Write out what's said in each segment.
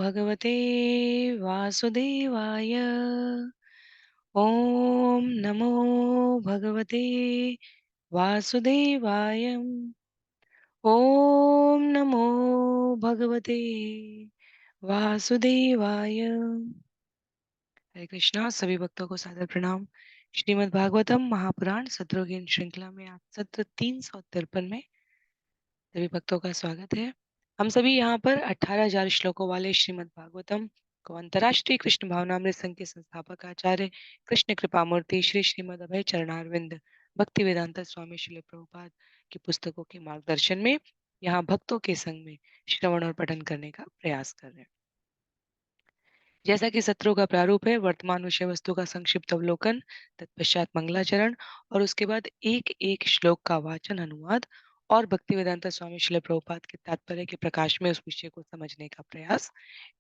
भगवते वासुदेवाय। ॐ नमो भगवते वासुदेवाय। ॐ नमो भगवते वासुदेवाय। हरे कृष्णा। सभी भक्तों को सादर प्रणाम। श्रीमद् भागवतम महापुराण सत्रोगीन श्रृंखला में आज सत्र 353 में सभी भक्तों का स्वागत है। हम सभी यहाँ पर 18,000 श्लोकों वाले श्रीमद् भागवतम को अंतर्राष्ट्रीय कृष्ण भावनामृत संघ के संस्थापक आचार्य कृष्ण कृपा मूर्ति श्री श्रीमद् अभय चरणारविंद भक्ति वेदांत स्वामी श्रील प्रभुपाद की पुस्तकों के मार्गदर्शन में यहाँ भक्तों के संग में श्रवण और पठन करने का प्रयास कर रहे हैं। जैसा कि सत्रों का प्रारूप है, वर्तमान विषय वस्तु का संक्षिप्त अवलोकन, तत्पश्चात मंगलाचरण और उसके बाद एक एक श्लोक का वाचन, अनुवाद और भक्ति वेदांता स्वामी श्रील प्रभुपाद के तात्पर्य के प्रकाश में उस विषय को समझने का प्रयास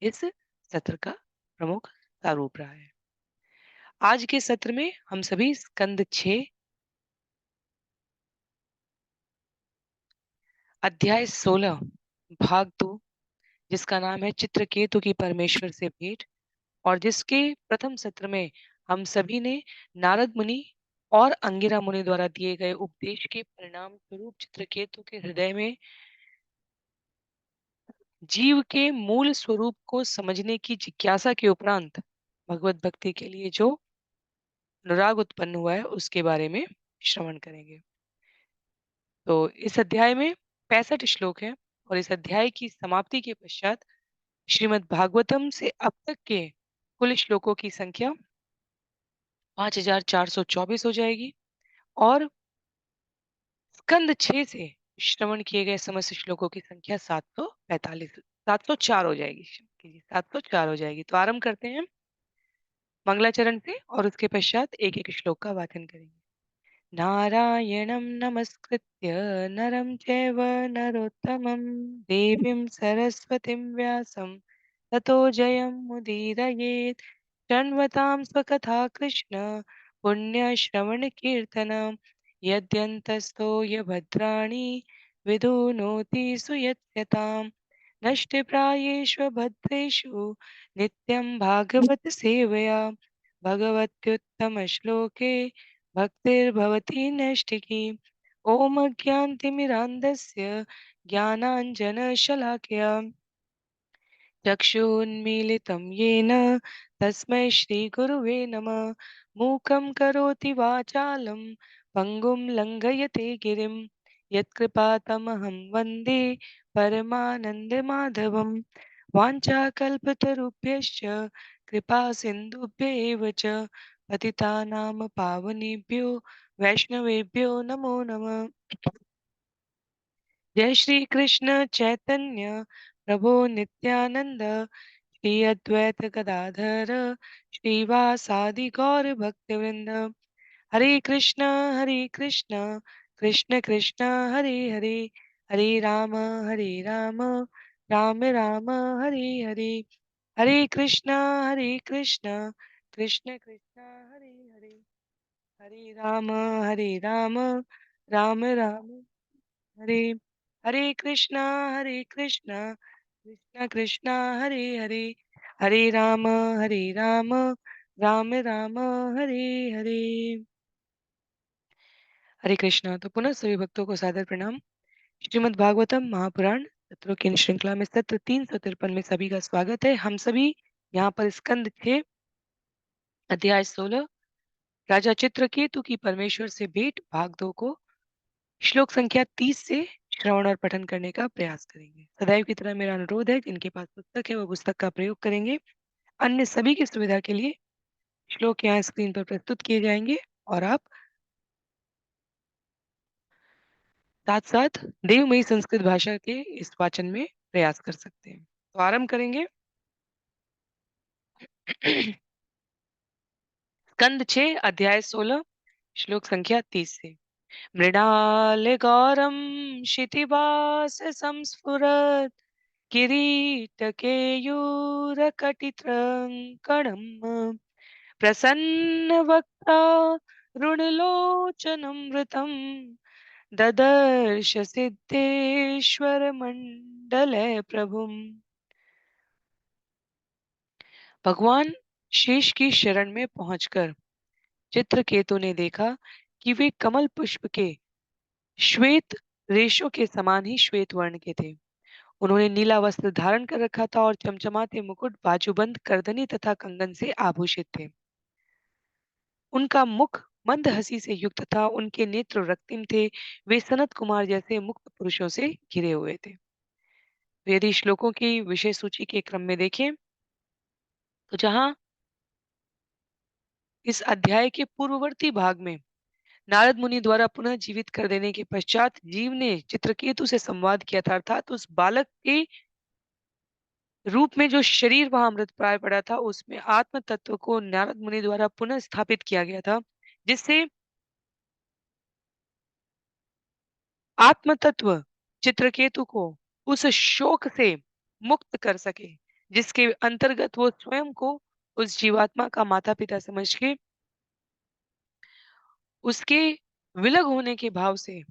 इस सत्र का प्रमुख प्रारूप रहा है। आज के सत्र में हम सभी स्कंद 6 अध्याय 16 भाग 2, जिसका नाम है चित्रकेतु की परमेश्वर से भेंट, और जिसके प्रथम सत्र में हम सभी ने नारद मुनि और अंगिरा मुनि द्वारा दिए गए उपदेश के परिणाम स्वरूप चित्रकेतु के हृदय में जीव के मूल स्वरूप को समझने की जिज्ञासा के उपरांत भगवत भक्ति के लिए जो अनुराग उत्पन्न हुआ है उसके बारे में श्रवण करेंगे। तो इस अध्याय में 65 श्लोक हैं और इस अध्याय की समाप्ति के पश्चात श्रीमद् भागवतम से अब तक के कुल श्लोकों की संख्या 5,424 हो जाएगी और स्कंद 6 से श्रवण किए गए समस्त श्लोकों की संख्या 704 हो जाएगी। 704 हो जाएगी। तो आरंभ करते हैं मंगलाचरण से और उसके पश्चात एक एक श्लोक का वाचन करेंगे। नारायणं नमस्कृत्य नरं चैव नरोत्तमं देवीं सरस्वतीं व्यासं ततो जयमुदीरयेत्। शृण्वतां स्वकथा कृष्ण पुण्यश्रवणकीर्तनं यद्यन्तस्थो यभद्राणि विधुनोति सुयत्यतां नष्टप्रायेषु भद्रेषु नित्यं भागवत सेवया भगवत्युत्तमश्लोके भक्तिर्भवति नैष्टिकी। ॐ अज्ञानतिमिरान्धस्य ज्ञानाञ्जनशलाकया चक्षुन्मीलितं येन तस्मै श्रीगुरुवे नमः। मूकं करोति वाचालं पङ्गुं लङ्घयते गिरिं यत्कृपातमहं वन्दे परमानन्दमाधवं। वाञ्छाकल्पतरुभ्यश्च कृपा सिन्धुभ्य एव च पतितानां पावनेभ्यो वैष्णवेभ्यो नमो नमः। जय श्री कृष्ण चैतन्य प्रभु नित्यानंद श्री अद्वैत गदाधर श्रीवासादि गौर भक्तवृंद। हरे कृष्ण कृष्ण कृष्ण हरे हरे, हरे राम राम राम हरे हरे। हरे कृष्ण कृष्ण कृष्ण हरे हरे, हरे राम राम राम हरे। हरे कृष्णा कृष्णा कृष्णा हरे हरे, हरे राम राम राम हरे हरे। हरे कृष्णा। तो पुनः सभी भक्तों को सादर प्रणाम। श्रीमद् भागवतम महापुराण सत्रों की इन श्रृंखला में सत्र 353 में सभी का स्वागत है। हम सभी यहाँ पर स्कंद 6 अध्याय 16 राजा चित्रकेतु की परमेश्वर से भेंट भाग 2 को श्लोक संख्या 30 से श्रवण और पठन करने का प्रयास करेंगे। सदैव की तरह मेरा अनुरोध है, जिनके पास पुस्तक है वो पुस्तक का प्रयोग करेंगे। अन्य सभी की सुविधा के लिए श्लोक यहाँ स्क्रीन पर प्रस्तुत किए जाएंगे और आप साथ साथ देवमयी संस्कृत भाषा के इस वाचन में प्रयास कर सकते हैं। तो आरंभ करेंगे स्कंद 6 अध्याय 16 श्लोक संख्या 30 से। मृणाल गौरम क्षितिवास संस्फुरत् किरीटकेयूरकटित्रङ्कणम् प्रसन्नवक्त्रारुणलोचनमृतं ददर्श सिद्धेश्वरमण्डले प्रभुम्। भगवान शेष की शरण में पहुंचकर चित्रकेतु ने देखा कि वे कमल पुष्प के श्वेत रेशों के समान ही श्वेत वर्ण के थे। उन्होंने नीला वस्त्र धारण कर रखा था और चमचमाते मुकुट, बाजूबंद, करदनी तथा कंगन से आभूषित थे। उनका मुख मंद हंसी से युक्त था, उनके नेत्र रक्तिम थे, वे सनत कुमार जैसे मुक्त पुरुषों से घिरे हुए थे। तो यदि श्लोकों की विषय सूची के क्रम में देखें, तो जहाँ इस अध्याय के पूर्ववर्ती भाग में नारद मुनि द्वारा पुनः जीवित कर देने के पश्चात जीव ने चित्रकेतु से संवाद किया था, अर्थात उस बालक के रूप में जो शरीर वहां अमृत प्राय पड़ा था, उसमें आत्म तत्व को नारद मुनि द्वारा पुनः स्थापित किया गया था, जिससे आत्म तत्व चित्रकेतु को उस शोक से मुक्त कर सके, जिसके अंतर्गत वो स्वयं को उस जीवात्मा का माता पिता समझ के उसके विलग होने के भाव से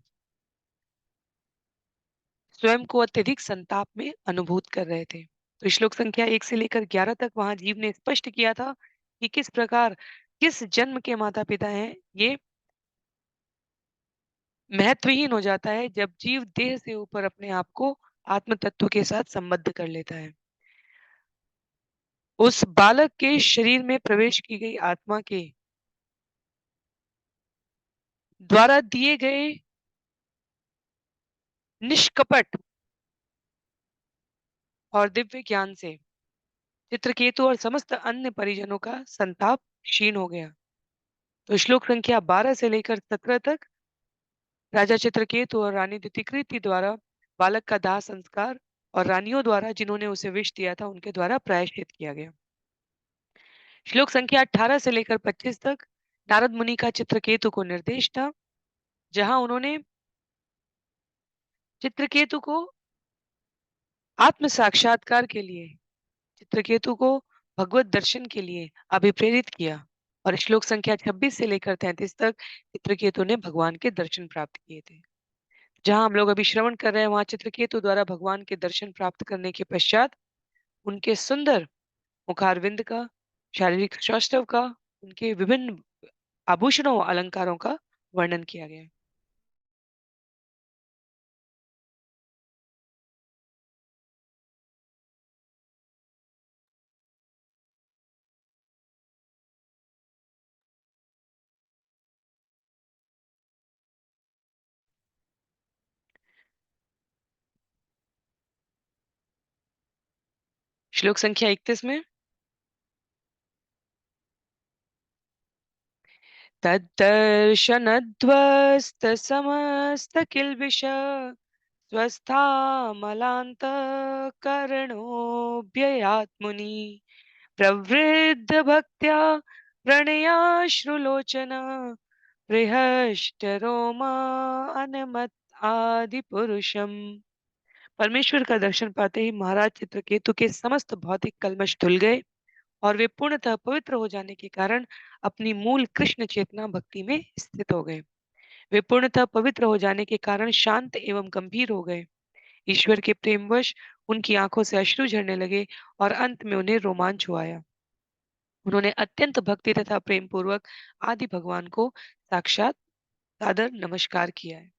स्वयं को अत्यधिक संताप में अनुभूत कर रहे थे। तो श्लोक संख्या 1 से लेकर 11 तक वहां जीव ने स्पष्ट किया था कि किस प्रकार किस जन्म के माता पिता हैं, ये महत्वहीन हो जाता है जब जीव देह से ऊपर अपने आप को आत्म तत्व के साथ संबद्ध कर लेता है। उस बालक के शरीर में प्रवेश की गई आत्मा के द्वारा दिए गए निष्कपट और दिव्य ज्ञान से चित्रकेतु और समस्त अन्य परिजनों का संताप क्षीण हो गया। तो श्लोक संख्या 12 से लेकर 17 तक राजा चित्रकेतु और रानी द्युतिकृति द्वारा बालक का दाह संस्कार और रानियों द्वारा जिन्होंने उसे विष दिया था उनके द्वारा प्रायश्चित किया गया। श्लोक संख्या 18 से लेकर 25 तक नारद मुनि का चित्रकेतु को निर्देश था, जहां उन्होंने चित्रकेतु को आत्म साक्षात्कार के लिए चित्रकेतु को भगवत दर्शन के लिए अभिप्रेरित किया। और श्लोक संख्या 26 से लेकर 33 तक चित्रकेतु ने भगवान के दर्शन प्राप्त किए थे। जहां हम लोग अभी श्रवण कर रहे हैं, वहां चित्रकेतु द्वारा भगवान के दर्शन प्राप्त करने के पश्चात उनके सुंदर मुखारविंद का, शारीरिक सौष्ठव का, उनके विभिन्न आभूषणों अलंकारों का वर्णन किया गया है। श्लोक संख्या 31 में तद्दर्शनध्वस्त समस्त किल्बिष स्वस्थामलान्तःकरणोऽभ्ययात्मुनि प्रवृद्धभक्त्या प्रणयाश्रुलोचन बृहष्टरोमा अनमत् आदिपुरुषम्। परमेश्वर का दर्शन पाते ही महाराज चित्रकेतु के समस्त भौतिक कल्मश धुल गए और वे पूर्णतः पवित्र हो जाने के कारण अपनी मूल कृष्ण चेतना भक्ति में स्थित हो गए। वे पूर्णतः पवित्र हो जाने के कारण शांत एवं गंभीर हो गए। ईश्वर के प्रेमवश उनकी आंखों से अश्रु झरने लगे और अंत में उन्हें रोमांच हुआ आया। उन्होंने अत्यंत भक्ति तथा प्रेम पूर्वक आदि भगवान को साक्षात सादर नमस्कार किया है।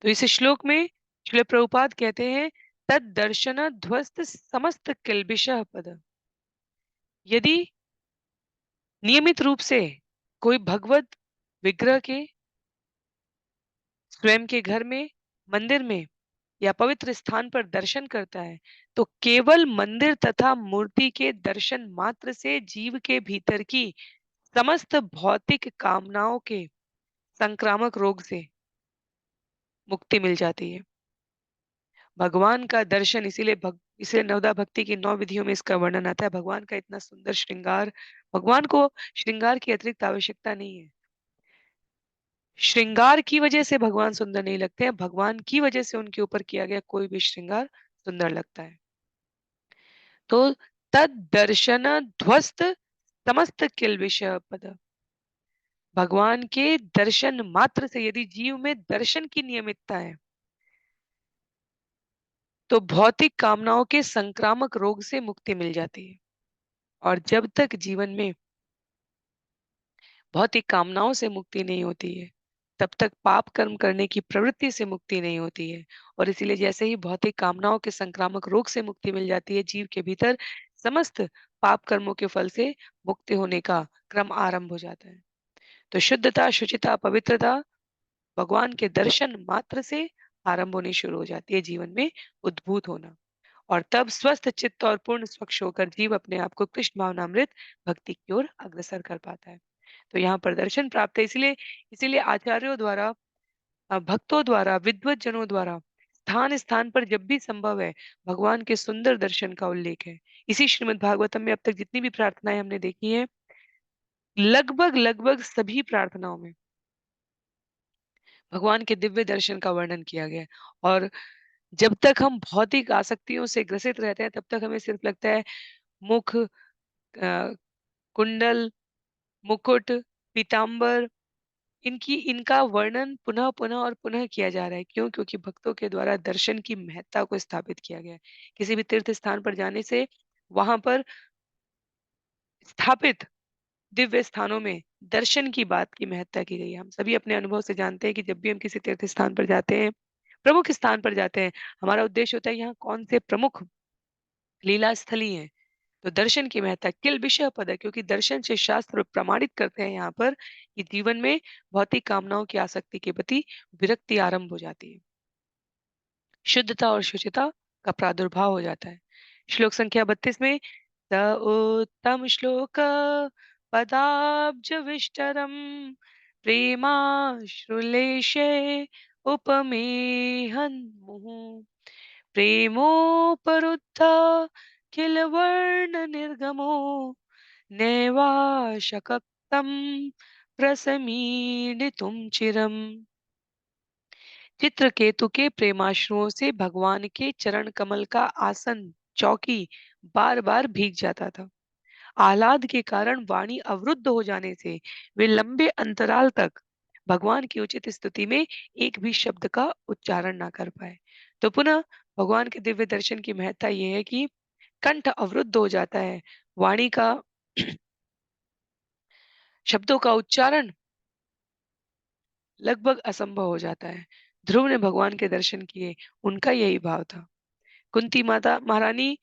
तो इस श्लोक में श्रील प्रभुपाद कहते हैं, तद दर्शन ध्वस्त समस्त किल्बिष पद। यदि नियमित रूप से कोई भगवत विग्रह के स्वयं के घर में, मंदिर में या पवित्र स्थान पर दर्शन करता है, तो केवल मंदिर तथा मूर्ति के दर्शन मात्र से जीव के भीतर की समस्त भौतिक कामनाओं के संक्रामक रोग से मुक्ति मिल जाती है। भगवान का दर्शन इसीलिए नवदा भक्ति की 9 विधियों में इसका वर्णन आता है। भगवान का इतना सुंदर श्रृंगार, भगवान को श्रृंगार की अतिरिक्त आवश्यकता नहीं है। श्रृंगार की वजह से भगवान सुंदर नहीं लगते हैं, भगवान की वजह से उनके ऊपर किया गया कोई भी श्रृंगार सुंदर लगता है। तो तद दर्शन ध्वस्त समस्त किल्बिष पद। भगवान के दर्शन मात्र से यदि जीव में दर्शन की नियमितता है, तो भौतिक कामनाओं के संक्रामक रोग से मुक्ति मिल जाती है। और जब तक जीवन में भौतिक कामनाओं से मुक्ति नहीं होती है, तब तक पाप कर्म करने की प्रवृत्ति से मुक्ति नहीं होती है। और इसीलिए जैसे ही भौतिक कामनाओं के संक्रामक रोग से मुक्ति मिल जाती है, जीव के भीतर समस्त पाप कर्मों के फल से मुक्ति होने का क्रम आरंभ हो जाता है। तो शुद्धता, शुचिता, पवित्रता भगवान के दर्शन मात्र से आरंभ होनी शुरू हो जाती है, जीवन में उद्भूत होना। और तब स्वस्थ चित्त और पूर्ण स्वच्छ होकर जीव अपने आप को कृष्ण भावनामृत भक्ति की ओर अग्रसर कर पाता है। तो यहाँ पर दर्शन प्राप्त है, इसीलिए इसीलिए आचार्यों द्वारा, भक्तों द्वारा, विद्वत जनों द्वारा स्थान स्थान पर जब भी संभव है, भगवान के सुंदर दर्शन का उल्लेख है। इसी श्रीमद् भागवतम में अब तक जितनी भी प्रार्थनाएं हमने देखी है, लगभग लगभग सभी प्रार्थनाओं में भगवान के दिव्य दर्शन का वर्णन किया गया है। और जब तक हम भौतिक आसक्तियों से ग्रसित रहते हैं, तब तक हमें सिर्फ लगता है मुख, कुंडल, मुकुट, पीताम्बर, इनका वर्णन पुनः पुनः और पुनः किया जा रहा है। क्यों? क्योंकि भक्तों के द्वारा दर्शन की महत्ता को स्थापित किया गया है। किसी भी तीर्थ स्थान पर जाने से वहां पर स्थापित दिव्य स्थानों में दर्शन की बात की महत्ता की गई है। हम सभी अपने अनुभव से जानते हैं कि जब भी हम किसी तीर्थ स्थान पर जाते हैं, प्रमुख स्थान पर जाते हैं, हमारा उद्देश्य होता है यहाँ कौन से प्रमुख लीला स्थली हैं। तो दर्शन की महत्ता किल विषय पद है, क्योंकि दर्शन से शास्त्र प्रमाणित करते हैं यहाँ पर कि जीवन में भौतिक कामनाओं की आसक्ति के प्रति विरक्ति आरंभ हो जाती है, शुद्धता और शुचिता का प्रादुर्भाव हो जाता है। श्लोक संख्या 32 में स उत्तम श्लोक पदाब्ज विष्टरम प्रेमाश्रुलेशे उपमेहन मुहुः प्रेमोपरुद्ध किल वर्ण निर्गमो नैवाशक्तं प्रशमीडितुं चिरम्। चित्रकेतु के प्रेमाश्रुओं से भगवान के चरण कमल का आसन, चौकी बार बार भीग जाता था। आह्लाद के कारण वाणी अवरुद्ध हो जाने से वे लंबे अंतराल तक भगवान की उचित स्तुति में एक भी शब्द का उच्चारण ना कर पाए। तो पुनः भगवान के दिव्य दर्शन की महत्ता यह है कि कंठ अवरुद्ध हो जाता है, वाणी का शब्दों का उच्चारण लगभग असंभव हो जाता है। ध्रुव ने भगवान के दर्शन किए, उनका यही भाव था। कुंती माता महारानी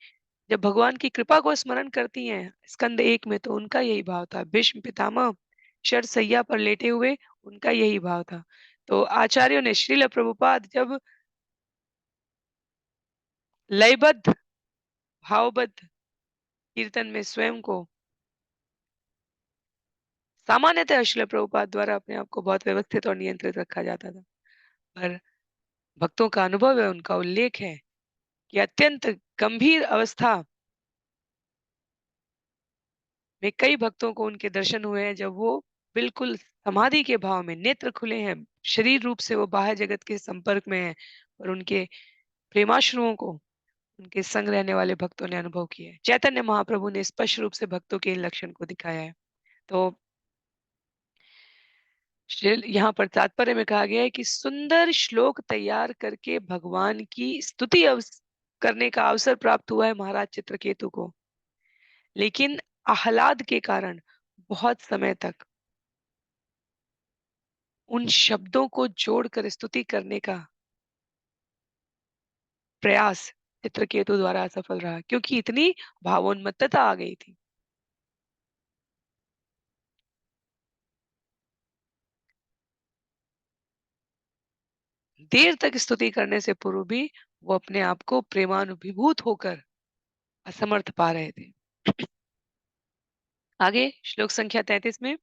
जब भगवान की कृपा को स्मरण करती हैं स्कंद एक में, तो उनका यही भाव था। भीष्म पितामह शरशैया पर लेटे हुए, उनका यही भाव था। तो आचार्यों ने, श्रील प्रभुपाद जब लयबद्ध भावबद्ध कीर्तन में स्वयं को, सामान्यतः श्रील प्रभुपाद द्वारा अपने आप को बहुत व्यवस्थित और नियंत्रित रखा जाता था, पर भक्तों का अनुभव है, उनका उल्लेख है कि अत्यंत गंभीर अवस्था में कई भक्तों को उनके दर्शन हुए हैं, जब वो बिल्कुल समाधि के भाव में, नेत्र खुले हैं, शरीर रूप से वो बाह्य जगत के संपर्क में हैं, और उनके प्रेमाश्रुओं को उनके संग रहने वाले भक्तों ने अनुभव किया है। चैतन्य महाप्रभु ने स्पष्ट रूप से भक्तों के इन लक्षण को दिखाया है। तो यहाँ पर तात्पर्य में कहा गया है कि सुंदर श्लोक तैयार करके भगवान की स्तुति करने का अवसर प्राप्त हुआ है महाराज चित्रकेतु को, लेकिन आह्लाद के कारण बहुत समय तक उन शब्दों को जोड़कर स्तुति करने का प्रयास चित्रकेतु द्वारा असफल रहा, क्योंकि इतनी भावोन्मत्तता आ गई थी। देर तक स्तुति करने से पूर्व भी वो अपने आप को प्रेमानुभूत होकर असमर्थ पा रहे थे। आगे श्लोक संख्या 33 में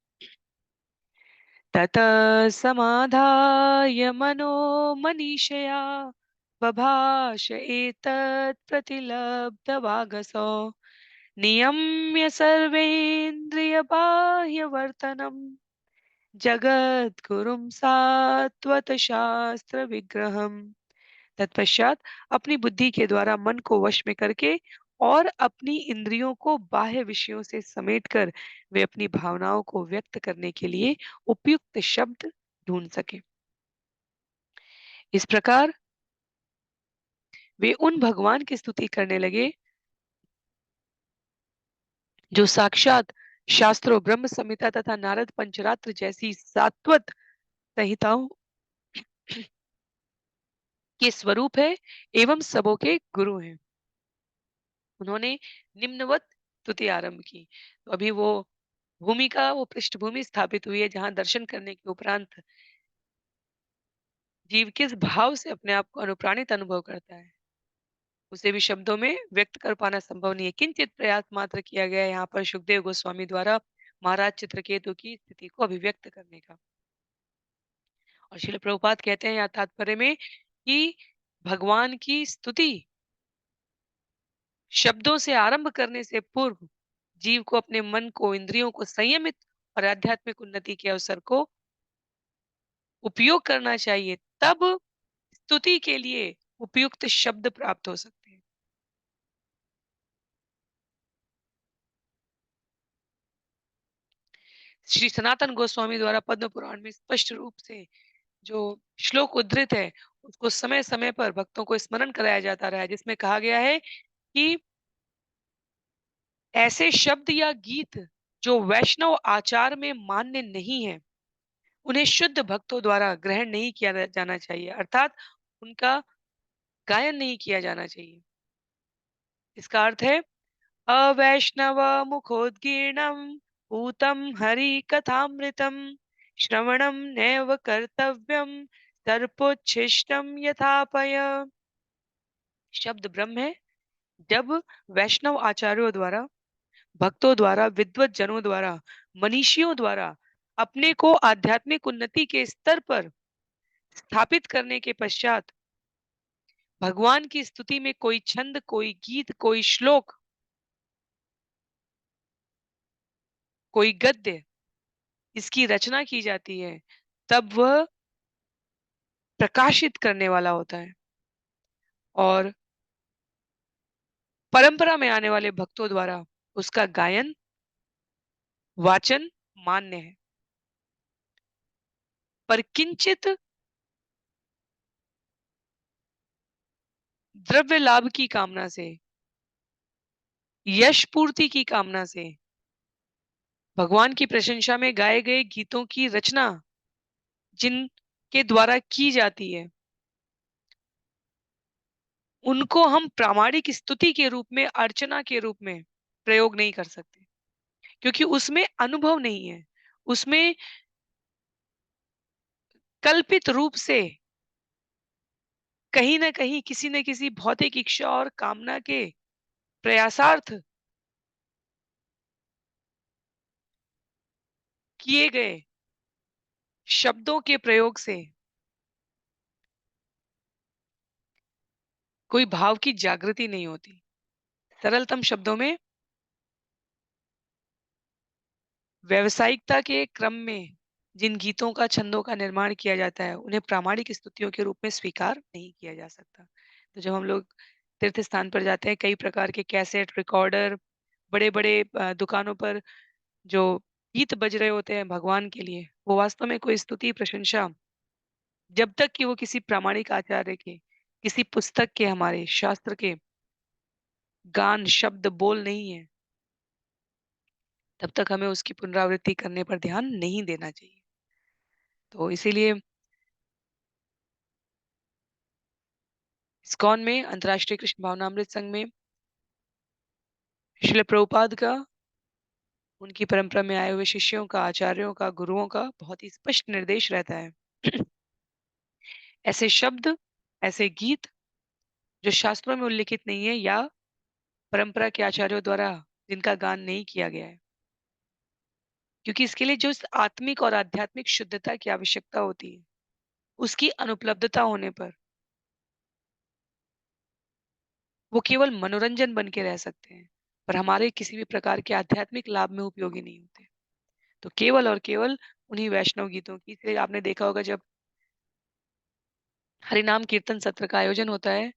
ततः समाधाय मनो मनीषया बभाष एतत् प्रतिलब्धवागसो नियम्य सर्वेन्द्रियबाह्यवर्तनम् जगद्गुरुं सात्वत शास्त्र विग्रहम्। तत्पश्चात अपनी बुद्धि के द्वारा मन को वश में करके और अपनी इंद्रियों को बाह्य विषयों से समेटकर वे अपनी भावनाओं को व्यक्त करने के लिए उपयुक्त शब्द ढूंढ सके। इस प्रकार वे उन भगवान की स्तुति करने लगे जो साक्षात शास्त्रों, ब्रह्म संहिता तथा नारद पंचरात्र जैसी सात्वत संहिताओं के स्वरूप है एवं सबों के गुरु हैं। उन्होंने निम्नवत स्तुति आरंभ की। तो अभी वो पृष्ठभूमि स्थापित हुई है जहां दर्शन करने के उपरांत जीव किस भाव से अपने आप को अनुप्राणित अनुभव करता है, उसे भी शब्दों में व्यक्त कर पाना संभव नहीं है। किंचित प्रयास मात्र किया गया है यहाँ पर सुखदेव गोस्वामी द्वारा महाराज चित्रकेतु की स्थिति को अभिव्यक्त करने का। और श्रील प्रभुपाद कहते हैं यहाँ तात्पर्य में कि भगवान की स्तुति शब्दों से आरंभ करने से पूर्व जीव को अपने मन को, इंद्रियों को संयमित और आध्यात्मिक उन्नति के अवसर को उपयोग करना चाहिए। तब स्तुति के लिए उपयुक्त शब्द प्राप्त हो सकते हैं। श्री सनातन गोस्वामी द्वारा पद्म पुराण में स्पष्ट रूप से जो श्लोक उद्धृत है, उसको समय समय पर भक्तों को स्मरण कराया जाता रहा है, जिसमें कहा गया है कि ऐसे शब्द या गीत जो वैष्णव आचार में मान्य नहीं है, उन्हें शुद्ध भक्तों द्वारा ग्रहण नहीं किया जाना चाहिए, अर्थात उनका गायन नहीं किया जाना चाहिए। इसका अर्थ है अवैष्णव मुखोद्गीर्णम पूतम हरि कथामृतम श्रवणम नैव कर्तव्यम सर्पोच्छिष्टम यथापय। शब्द ब्रह्म है। जब वैष्णव आचार्यों द्वारा, भक्तों द्वारा, विद्वत जनों द्वारा, मनीषियों द्वारा अपने को आध्यात्मिक उन्नति के स्तर पर स्थापित करने के पश्चात भगवान की स्तुति में कोई छंद, कोई गीत, कोई श्लोक, कोई गद्य इसकी रचना की जाती है, तब वह प्रकाशित करने वाला होता है और परंपरा में आने वाले भक्तों द्वारा उसका गायन, वाचन मान्य है। पर किंचित द्रव्य लाभ की कामना से, यश पूर्ति की कामना से भगवान की प्रशंसा में गाए गए गीतों की रचना जिनके द्वारा की जाती है, उनको हम प्रामाणिक स्तुति के रूप में, अर्चना के रूप में प्रयोग नहीं कर सकते, क्योंकि उसमें अनुभव नहीं है। उसमें कल्पित रूप से कहीं न कहीं किसी न किसी भौतिक इच्छा और कामना के प्रयासार्थ किए गए शब्दों के प्रयोग से कोई भाव की जागृति नहीं होती। सरलतम शब्दों में व्यावसायिकता के क्रम में जिन गीतों का, छंदों का निर्माण किया जाता है, उन्हें प्रामाणिक स्तुतियों के रूप में स्वीकार नहीं किया जा सकता। तो जब हम लोग तीर्थ स्थान पर जाते हैं, कई प्रकार के कैसेट, रिकॉर्डर, बड़े-बड़े दुकानों पर जो गीत बज रहे होते हैं भगवान के लिए, वो वास्तव में कोई स्तुति, प्रशंसा, जब तक कि वो किसी प्रामाणिक आचार्य के, किसी पुस्तक के, हमारे शास्त्र के गान, शब्द, बोल नहीं है, तब तक हमें उसकी पुनरावृत्ति करने पर ध्यान नहीं देना चाहिए। तो इसीलिए इस्कॉन में, अंतर्राष्ट्रीय कृष्ण भावनामृत संघ में श्रील प्रभुपाद का, उनकी परंपरा में आए हुए शिष्यों का, आचार्यों का, गुरुओं का बहुत ही स्पष्ट निर्देश रहता है। ऐसे शब्द, ऐसे गीत जो शास्त्रों में उल्लिखित नहीं है या परंपरा के आचार्यों द्वारा जिनका गान नहीं किया गया है, क्योंकि इसके लिए जो इस आत्मिक और आध्यात्मिक शुद्धता की आवश्यकता होती है, उसकी अनुपलब्धता होने पर वो केवल मनोरंजन बन के रह सकते हैं, पर हमारे किसी भी प्रकार के आध्यात्मिक लाभ में उपयोगी नहीं होते। तो केवल और केवल उन्हीं वैष्णव गीतों की, इसलिए आपने देखा होगा जब हरिनाम कीर्तन सत्र का आयोजन होता है,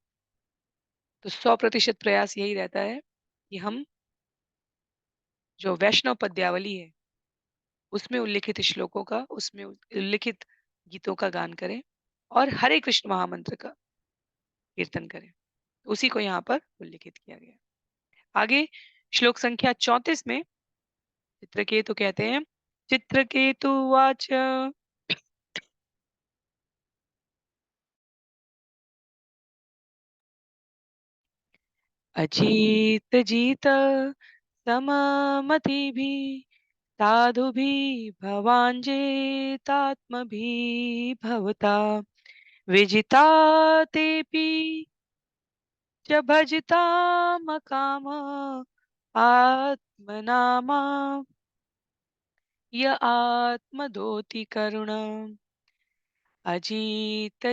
तो 100% प्रयास यही रहता है कि हम जो वैष्णव पद्यावली है, उसमें उल्लिखित श्लोकों का, उसमें उल्लिखित गीतों का गान करें और हरे कृष्ण महामंत्र का कीर्तन करें। उसी को यहाँ पर उल्लिखित किया गया। आगे श्लोक संख्या 34 में चित्रकेतु कहते हैं, चित्रकेतु उवाच अजीत सममतिभिः साधुभिः भवाञ्जेतात्मभिः भवता विजितातेऽपि च भजतामकाम आत्मनामा य आत्मदोति करुण अजीत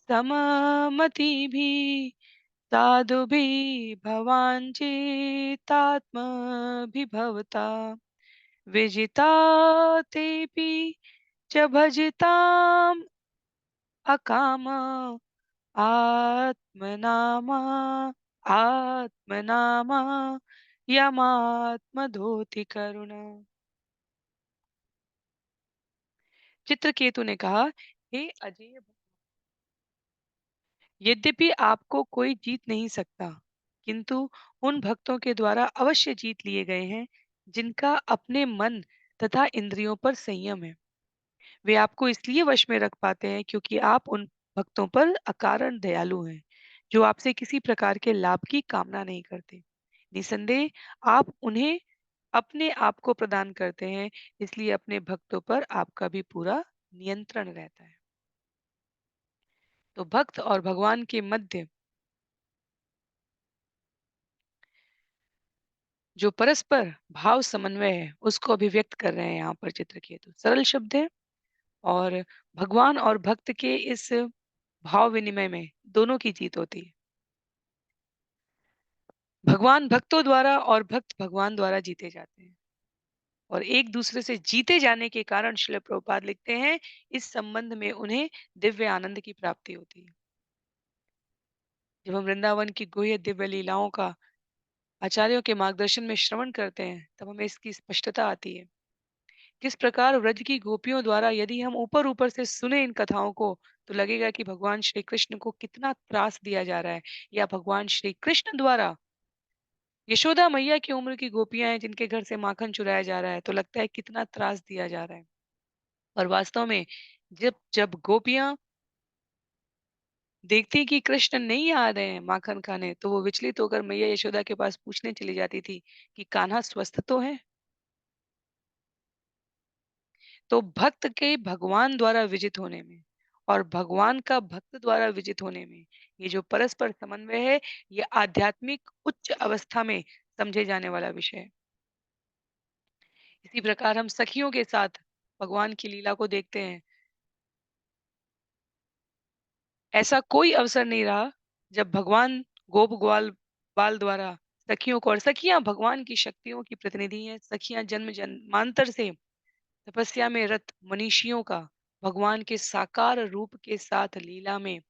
सममतिभिः साधुभिः भवाञ्चेतात्मभिभवता विजितातेऽपि च भजताम् अकाम आत्मनामा आत्मनामा यमात्मधोति करुण। चित्रकेतु ने कहा, हे अजय, यद्यपि आपको कोई जीत नहीं सकता, किंतु उन भक्तों के द्वारा अवश्य जीत लिए गए हैं जिनका अपने मन तथा इंद्रियों पर संयम है। वे आपको इसलिए वश में रख पाते हैं क्योंकि आप उन भक्तों पर अकारण दयालु हैं, जो आपसे किसी प्रकार के लाभ की कामना नहीं करते। निसंदेह आप उन्हें अपने आप को प्रदान करते हैं, इसलिए अपने भक्तों पर आपका भी पूरा नियंत्रण रहता है। तो भक्त और भगवान के मध्य जो परस्पर भाव समन्वय है उसको अभिव्यक्त कर रहे हैं यहाँ पर चित्रकेतु। सरल शब्द है, और भगवान और भक्त के इस भाव विनिमय में दोनों की जीत होती है। भगवान भक्तों द्वारा और भक्त भगवान द्वारा जीते जाते हैं, और एक दूसरे से जीते जाने के कारण श्रील प्रभुपाद लिखते हैं, इस संबंध में उन्हें दिव्य आनंद की प्राप्ति होती है। जब हम वृंदावन की गुह्य दिव्य लीलाओं का आचार्यों के मार्गदर्शन में श्रवण करते हैं, तब हमें इसकी स्पष्टता आती है। किस प्रकार व्रज की गोपियों द्वारा यदि हम ऊपर ऊपर से सुने इन कथाओं को, तो लगेगा कि भगवान श्री कृष्ण को कितना त्रास दिया जा रहा है, या भगवान श्री कृष्ण द्वारा यशोदा मैया की उम्र की गोपियां हैं जिनके घर से माखन चुराया जा रहा है, तो लगता है कितना त्रास दिया जा रहा है। और वास्तव में जब जब गोपियां देखती कि कृष्ण नहीं आ रहे हैं माखन खाने, तो वो विचलित होकर मैया यशोदा के पास पूछने चली जाती थी कि कान्हा स्वस्थ तो है। तो भक्त के भगवान द्वारा विजित होने में और भगवान का भक्त द्वारा विजित होने में, ये जो परस्पर समन्वय है, ये आध्यात्मिक उच्च अवस्था में समझे जाने वाला विषय है। इसी प्रकार हम सखियों के साथ भगवान की लीला को देखते हैं। ऐसा कोई अवसर नहीं रहा जब भगवान गोप ग्वाल बाल द्वारा सखियों को, और सखियां भगवान की शक्तियों की प्रतिनिधि हैं, सखियां जन्म जन्मांतर से तपस्या में रत मनीषियों का भगवान के साकार रूप के साथ लीला में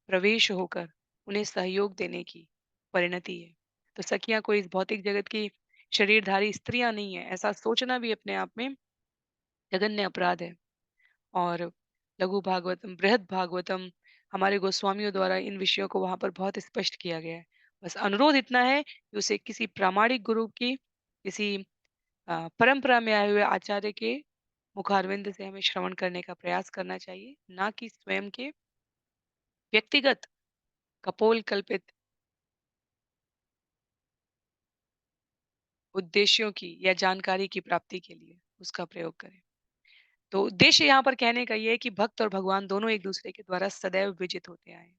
प्रवेश होकर उन्हें सहयोग देने की परिणति है। तो सखियां कोई इस भौतिक जगत की शरीरधारी स्त्रियां नहीं है, ऐसा सोचना भी अपने आप में जघन्य अपराध है। और लघु भागवतम, बृहद भागवतम, हमारे गोस्वामियों द्वारा इन विषयों को वहां पर बहुत स्पष्ट किया गया है। बस अनुरोध इतना है कि उसे किसी प्रामाणिक गुरु की, किसी परंपरा में आए हुए आचार्य के मुखारविंद से हमें श्रवण करने का प्रयास करना चाहिए, ना कि स्वयं के व्यक्तिगत कपोल कल्पित उद्देश्यों की या जानकारी की प्राप्ति के लिए उसका प्रयोग करें। तो उद्देश्य यहाँ पर कहने का ये है कि भक्त और भगवान दोनों एक दूसरे के द्वारा सदैव विजित होते आए हैं।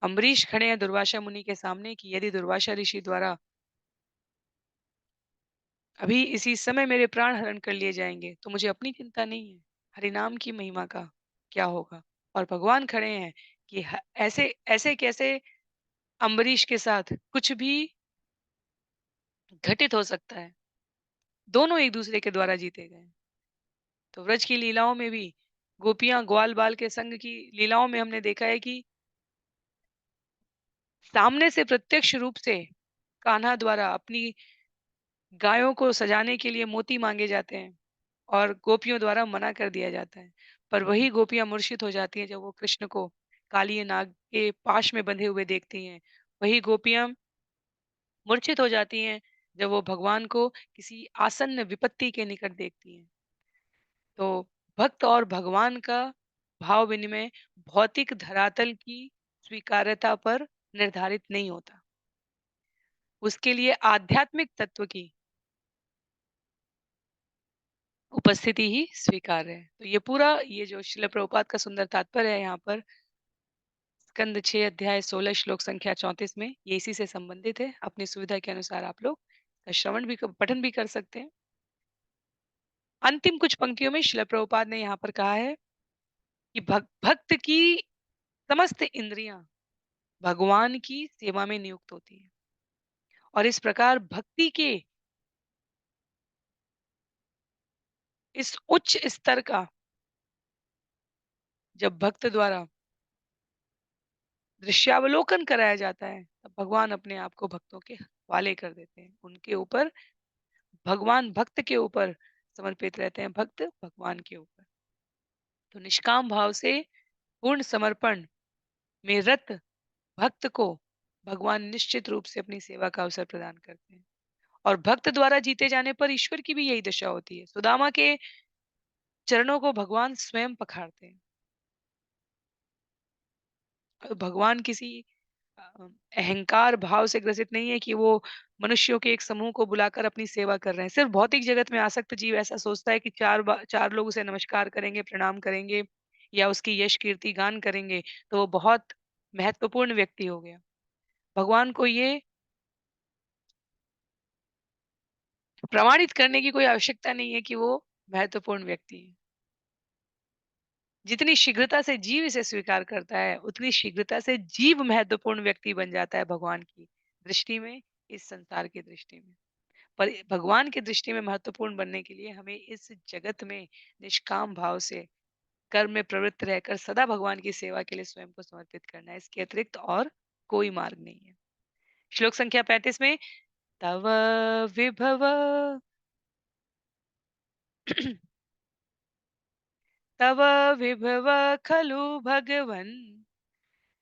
अम्बरीश खड़े हैं दुर्वासा मुनि के सामने कि यदि दुर्वासा ऋषि द्वारा अभी इसी समय मेरे प्राण हरण कर लिए जाएंगे, तो मुझे अपनी चिंता नहीं है, हरिनाम की महिमा का क्या होगा। और भगवान खड़े हैं कि ऐसे ऐसे कैसे अम्बरीश के साथ कुछ भी घटित हो सकता है। दोनों एक दूसरे के द्वारा जीते गए। तो व्रज की लीलाओं में भी गोपियां ग्वाल बाल के संग की लीलाओं में हमने देखा है कि सामने से प्रत्यक्ष रूप से कान्हा द्वारा अपनी गायों को सजाने के लिए मोती मांगे जाते हैं, और गोपियों द्वारा मना कर दिया जाता है। पर वही गोपियां मूर्छित हो जाती हैं जब वो कृष्ण को काली नाग के पाश में बंधे हुए देखती हैं, वही गोपियां मूर्छित हो जाती हैं जब वो भगवान को किसी आसन्न विपत्ति के निकट देखती हैं। तो भक्त और भगवान का भाव विनिमय भौतिक धरातल की स्वीकार्यता पर निर्धारित नहीं होता। उसके लिए आध्यात्मिक तत्व की उपस्थिति ही स्वीकार्य है। तो ये जो शिल प्रभुपाद का सुंदर तात्पर्य है यहाँ पर स्कंद 6 अध्याय 16 श्लोक संख्या 34 में, ये इसी से संबंधित है। अपनी सुविधा के अनुसार आप लोग श्रवण भी पठन भी कर सकते हैं। अंतिम कुछ पंक्तियों में शिल प्रभुपाद ने यहाँ पर कहा है कि भक्त की समस्त इंद्रियां भगवान की सेवा में नियुक्त होती हैं और इस प्रकार भक्ति के इस उच्च स्तर का जब भक्त द्वारा दृश्यावलोकन कराया जाता है तब भगवान अपने आप को भक्तों के हवाले कर देते हैं। उनके ऊपर भगवान भक्त के ऊपर समर्पित रहते हैं, भक्त भगवान के ऊपर। तो निष्काम भाव से पूर्ण समर्पण में रत भक्त को भगवान निश्चित रूप से अपनी सेवा का अवसर प्रदान करते हैं और भक्त द्वारा जीते जाने पर ईश्वर की भी यही दशा होती है। सुदामा के चरणों को भगवान स्वयं पखारते हैं। भगवान किसी अ, अहंकार भाव से ग्रसित नहीं है कि वो मनुष्यों के एक समूह को बुलाकर अपनी सेवा कर रहे हैं। सिर्फ भौतिक जगत में आसक्त जीव ऐसा सोचता है कि चार लोग उसे नमस्कार करेंगे, प्रणाम करेंगे या उसकी यश कीर्ति गान करेंगे तो वो बहुत महत्वपूर्ण व्यक्ति हो गया। भगवान को ये प्रमाणित करने की कोई आवश्यकता नहीं है कि वो महत्वपूर्ण व्यक्ति है। जितनी शीघ्रता से जीव इसे स्वीकार करता है, उतनी शीघ्रता से जीव महत्वपूर्ण व्यक्ति बन जाता है भगवान की दृष्टि में, इस संसार की दृष्टि में। पर भगवान की दृष्टि में महत्वपूर्ण बनने के लिए हमें इस जगत में निष्काम भाव से कर्म में प्रवृत्त रहकर सदा भगवान की सेवा के लिए स्वयं को समर्पित करना है। इसके अतिरिक्त और कोई मार्ग नहीं है। श्लोक संख्या 35 में तव विभव तव विभव खलु भगवन्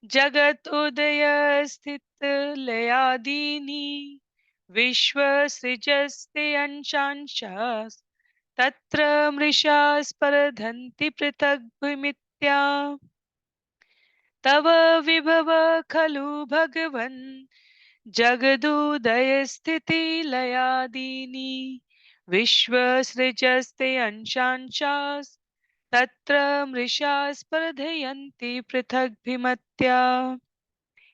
जगत उदय स्थित लयादीनि विश्व सृजस्ते अंशांशास् तत्र मृषा स्पर्धन्ति पृथग्भूमित्या तव विभव खलु भगवन् जगदुदय स्थिति लयादीनि विश्व सृजस्ते अंशांशास् तत्र मृषा स्पर्धयन्ति पृथग्भिमत्या।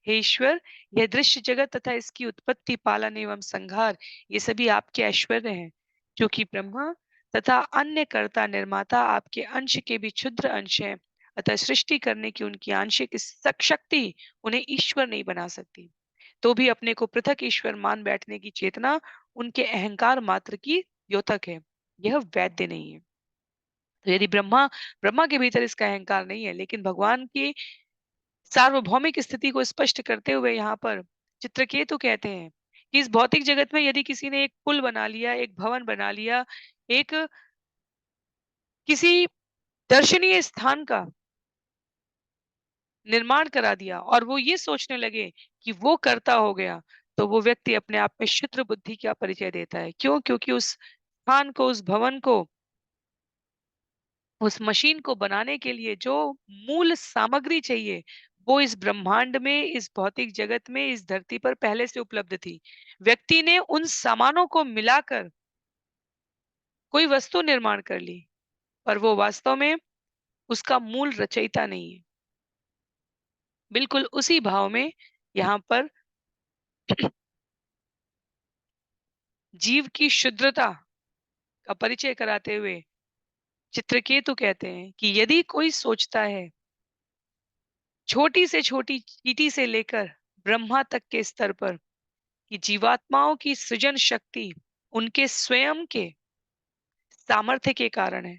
हे ईश्वर, यह दृश्य जगत तथा इसकी उत्पत्ति, पालन एवं संहार ये सभी आपके ऐश्वर्य हैं, जो कि ब्रह्मा तथा अन्य कर्ता निर्माता आपके अंश के भी क्षुद्र अंश हैं। अतः सृष्टि करने की उनकी आंशिक शक्ति उन्हें ईश्वर नहीं बना सकती। तो भी अपने को पृथक ईश्वर मान बैठने की चेतना उनके अहंकार मात्र की द्योतक है। यह वैद्य नहीं है। तो यदि ब्रह्मा ब्रह्मा के भीतर इसका अहंकार नहीं है, लेकिन भगवान की सार्वभौमिक स्थिति को स्पष्ट करते हुए यहाँ पर चित्रकेतु कहते हैं कि इस भौतिक जगत में यदि किसी ने एक पुल बना लिया, एक भवन बना लिया, एक किसी दर्शनीय स्थान का निर्माण करा दिया और वो ये सोचने लगे कि वो कर्ता हो गया, तो वो व्यक्ति अपने आप में क्षुद्र बुद्धि का परिचय देता है। क्यों? क्योंकि उस स्थान को, उस भवन को, उस मशीन को बनाने के लिए जो मूल सामग्री चाहिए वो इस ब्रह्मांड में, इस भौतिक जगत में, इस धरती पर पहले से उपलब्ध थी। व्यक्ति ने उन सामानों को मिलाकर कोई वस्तु निर्माण कर ली, पर वो वास्तव में उसका मूल रचयिता नहीं है। बिल्कुल उसी भाव में यहाँ पर जीव की शुद्रता का परिचय कराते हुए चित्रकेतु कहते हैं कि यदि कोई सोचता है छोटी से छोटी चींटी से लेकर ब्रह्मा तक के स्तर पर कि जीवात्माओं की सृजन शक्ति उनके स्वयं के सामर्थ्य के कारण है,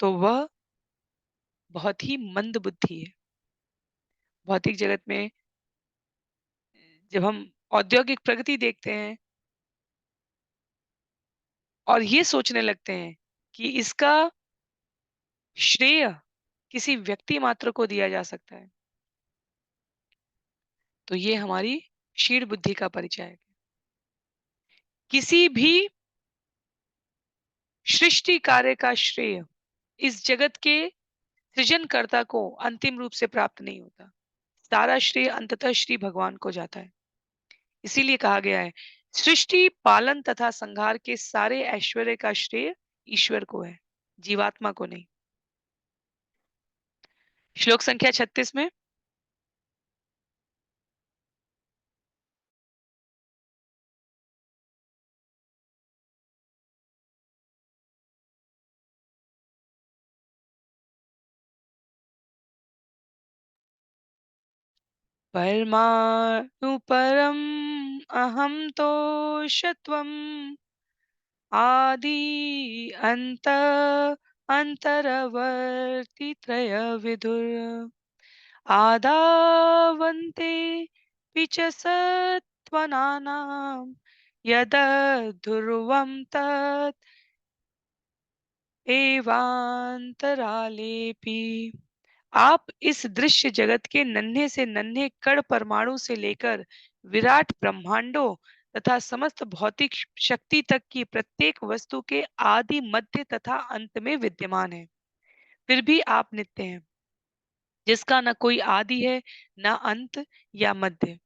तो वह बहुत ही मंद बुद्धि है। भौतिक जगत में जब हम औद्योगिक प्रगति देखते हैं और ये सोचने लगते हैं कि इसका श्रेय किसी व्यक्ति मात्र को दिया जा सकता है, तो ये हमारी क्षीण बुद्धि का परिचय है। किसी भी सृष्टि कार्य का श्रेय इस जगत के सृजनकर्ता को अंतिम रूप से प्राप्त नहीं होता। सारा श्रेय अंततः श्री भगवान को जाता है। इसीलिए कहा गया है, सृष्टि पालन तथा संहार के सारे ऐश्वर्य का श्रेय ईश्वर को है, जीवात्मा को नहीं। श्लोक संख्या 36 में, परमाणु परम अहम तोषत्वम आदि अंत अंतरवर्ती त्रय विदुर आदावन्ते पिच सत्त्वनानां यदध्रुवं तत् एवान्तरालेऽपि। आप इस दृश्य जगत के नन्हे से नन्हे कण परमाणु से लेकर विराट ब्रह्मांडों तथा समस्त भौतिक शक्ति तक की प्रत्येक वस्तु के आदि मध्य तथा अंत में विद्यमान है। फिर भी आप नित्य हैं, जिसका न कोई आदि है, न अंत या मध्य।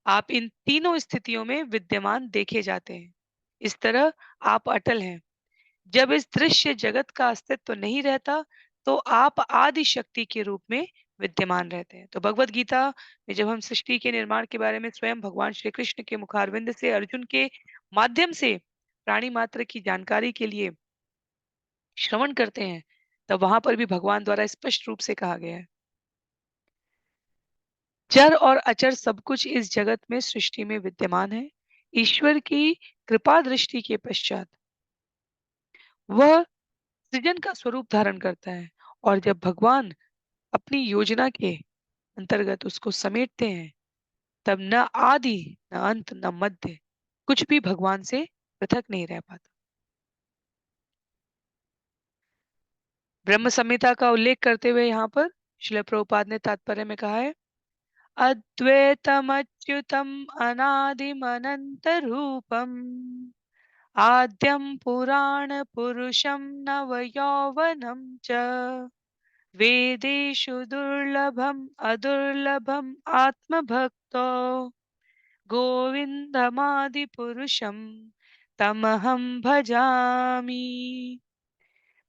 आप इन तीनों स्थितियों में विद्यमान देखे जाते हैं। इस तरह आप अटल हैं। जब इस दृश्य जगत का अस्तित्व नहीं रहता, तो आप आदि शक्ति के रूप में विद्यमान रहते हैं। तो भगवत गीता में जब हम सृष्टि के निर्माण के बारे में स्वयं भगवान श्री कृष्ण के मुखारविंद से अर्जुन के माध्यम से प्राणी मात्र की जानकारी के लिए श्रवण करते हैं, तब वहां पर भी भगवान द्वारा स्पष्ट रूप से कहा गया है, चर और अचर सब कुछ इस जगत में सृष्टि में विद्यमान है। ईश्वर की कृपा दृष्टि के पश्चात वह सृजन का स्वरूप धारण करता है, और जब भगवान अपनी योजना के अंतर्गत उसको समेटते हैं, तब न आदि, न अंत, न मध्य, कुछ भी भगवान से पृथक नहीं रह पाता। ब्रह्म संहिता का उल्लेख करते हुए यहाँ पर श्रील प्रभुपाद ने तात्पर्य में कहा है, अद्वैतमच्युतम् अनादिमनन्तरूपम् आद्यं पुराणपुरुषं नवयौवनं च वेदेषु दुर्लभम् अदुर्लभम् आत्मभक्तो गोविन्दमादिपुरुषं तमहं भजामि।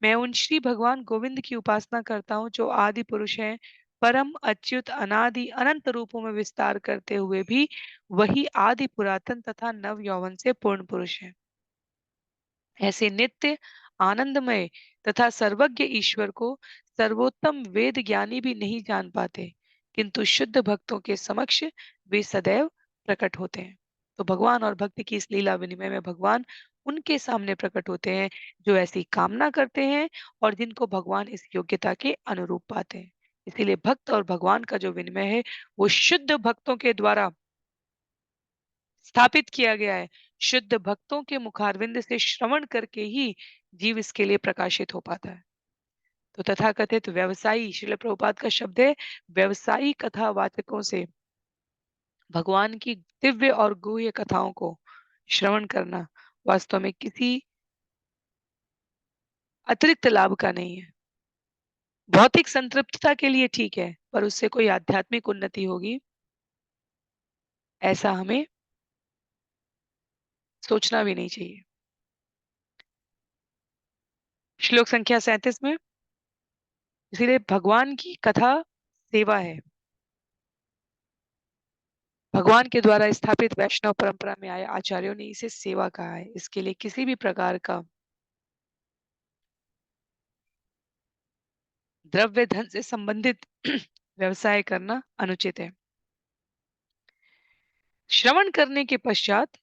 मैं उन श्री भगवान गोविंद की उपासना करता हूँ, जो आदि पुरुष हैं, परम अच्युत अनादि अनंत रूपों में विस्तार करते हुए भी वही आदि पुरातन तथा नव यौवन से पूर्ण पुरुष हैं। ऐसे नित्य आनंदमय तथा सर्वज्ञ ईश्वर को सर्वोत्तम वेद ज्ञानी भी नहीं जान पाते, किंतु शुद्ध भक्तों के समक्ष वे सदैव प्रकट होते हैं। तो भगवान और भक्त की इस लीला विनिमय में भगवान उनके सामने प्रकट होते हैं, जो ऐसी कामना करते हैं और जिनको भगवान इस योग्यता के अनुरूप पाते हैं। इसीलिए भक्त और भगवान का जो विनिमय है, वो शुद्ध भक्तों के द्वारा स्थापित किया गया है। शुद्ध भक्तों के मुखारविंद से श्रवण करके ही जीव इसके लिए प्रकाशित हो पाता है। तो तथाकथित व्यवसायी, श्रील प्रभुपाद का शब्द है, व्यवसायी कथावाचकों से भगवान की दिव्य और गुह्य कथाओं को श्रवण करना वास्तव में किसी अतिरिक्त लाभ का नहीं है। भौतिक संतृप्तता के लिए ठीक है, पर उससे कोई आध्यात्मिक उन्नति होगी, ऐसा हमें सोचना भी नहीं चाहिए। श्लोक संख्या 37 में, इसीलिए भगवान की कथा सेवा है। भगवान के द्वारा स्थापित वैष्णव परंपरा में आए आचार्यों ने इसे सेवा कहा है। इसके लिए किसी भी प्रकार का द्रव्य धन से संबंधित व्यवसाय करना अनुचित है। श्रवण करने के पश्चात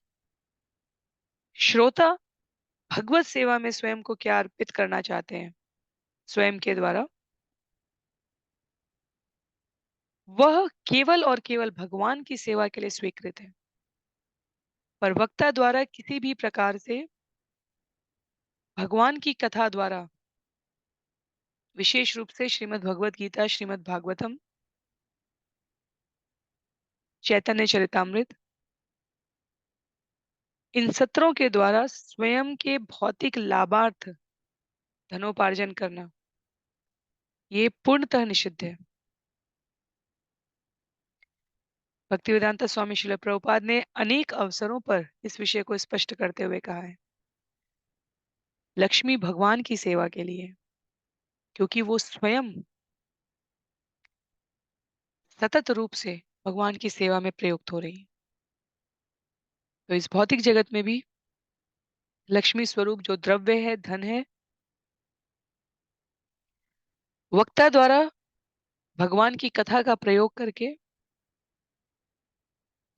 श्रोता भगवत सेवा में स्वयं को क्या अर्पित करना चाहते हैं, स्वयं के द्वारा वह केवल और केवल भगवान की सेवा के लिए स्वीकृत है। पर वक्ता द्वारा किसी भी प्रकार से भगवान की कथा द्वारा, विशेष रूप से श्रीमद् भगवत गीता, श्रीमद् भागवतम चैतन्य चरितामृत, इन सत्रों के द्वारा स्वयं के भौतिक लाभार्थ धनोपार्जन करना ये पूर्णतः निषिद्ध है। भक्तिवेदांता स्वामी श्रील प्रभुपाद ने अनेक अवसरों पर इस विषय को स्पष्ट करते हुए कहा है, लक्ष्मी भगवान की सेवा के लिए, क्योंकि वो स्वयं सतत रूप से भगवान की सेवा में प्रयुक्त हो रही है। तो इस भौतिक जगत में भी लक्ष्मी स्वरूप जो द्रव्य है, धन है, वक्ता द्वारा भगवान की कथा का प्रयोग करके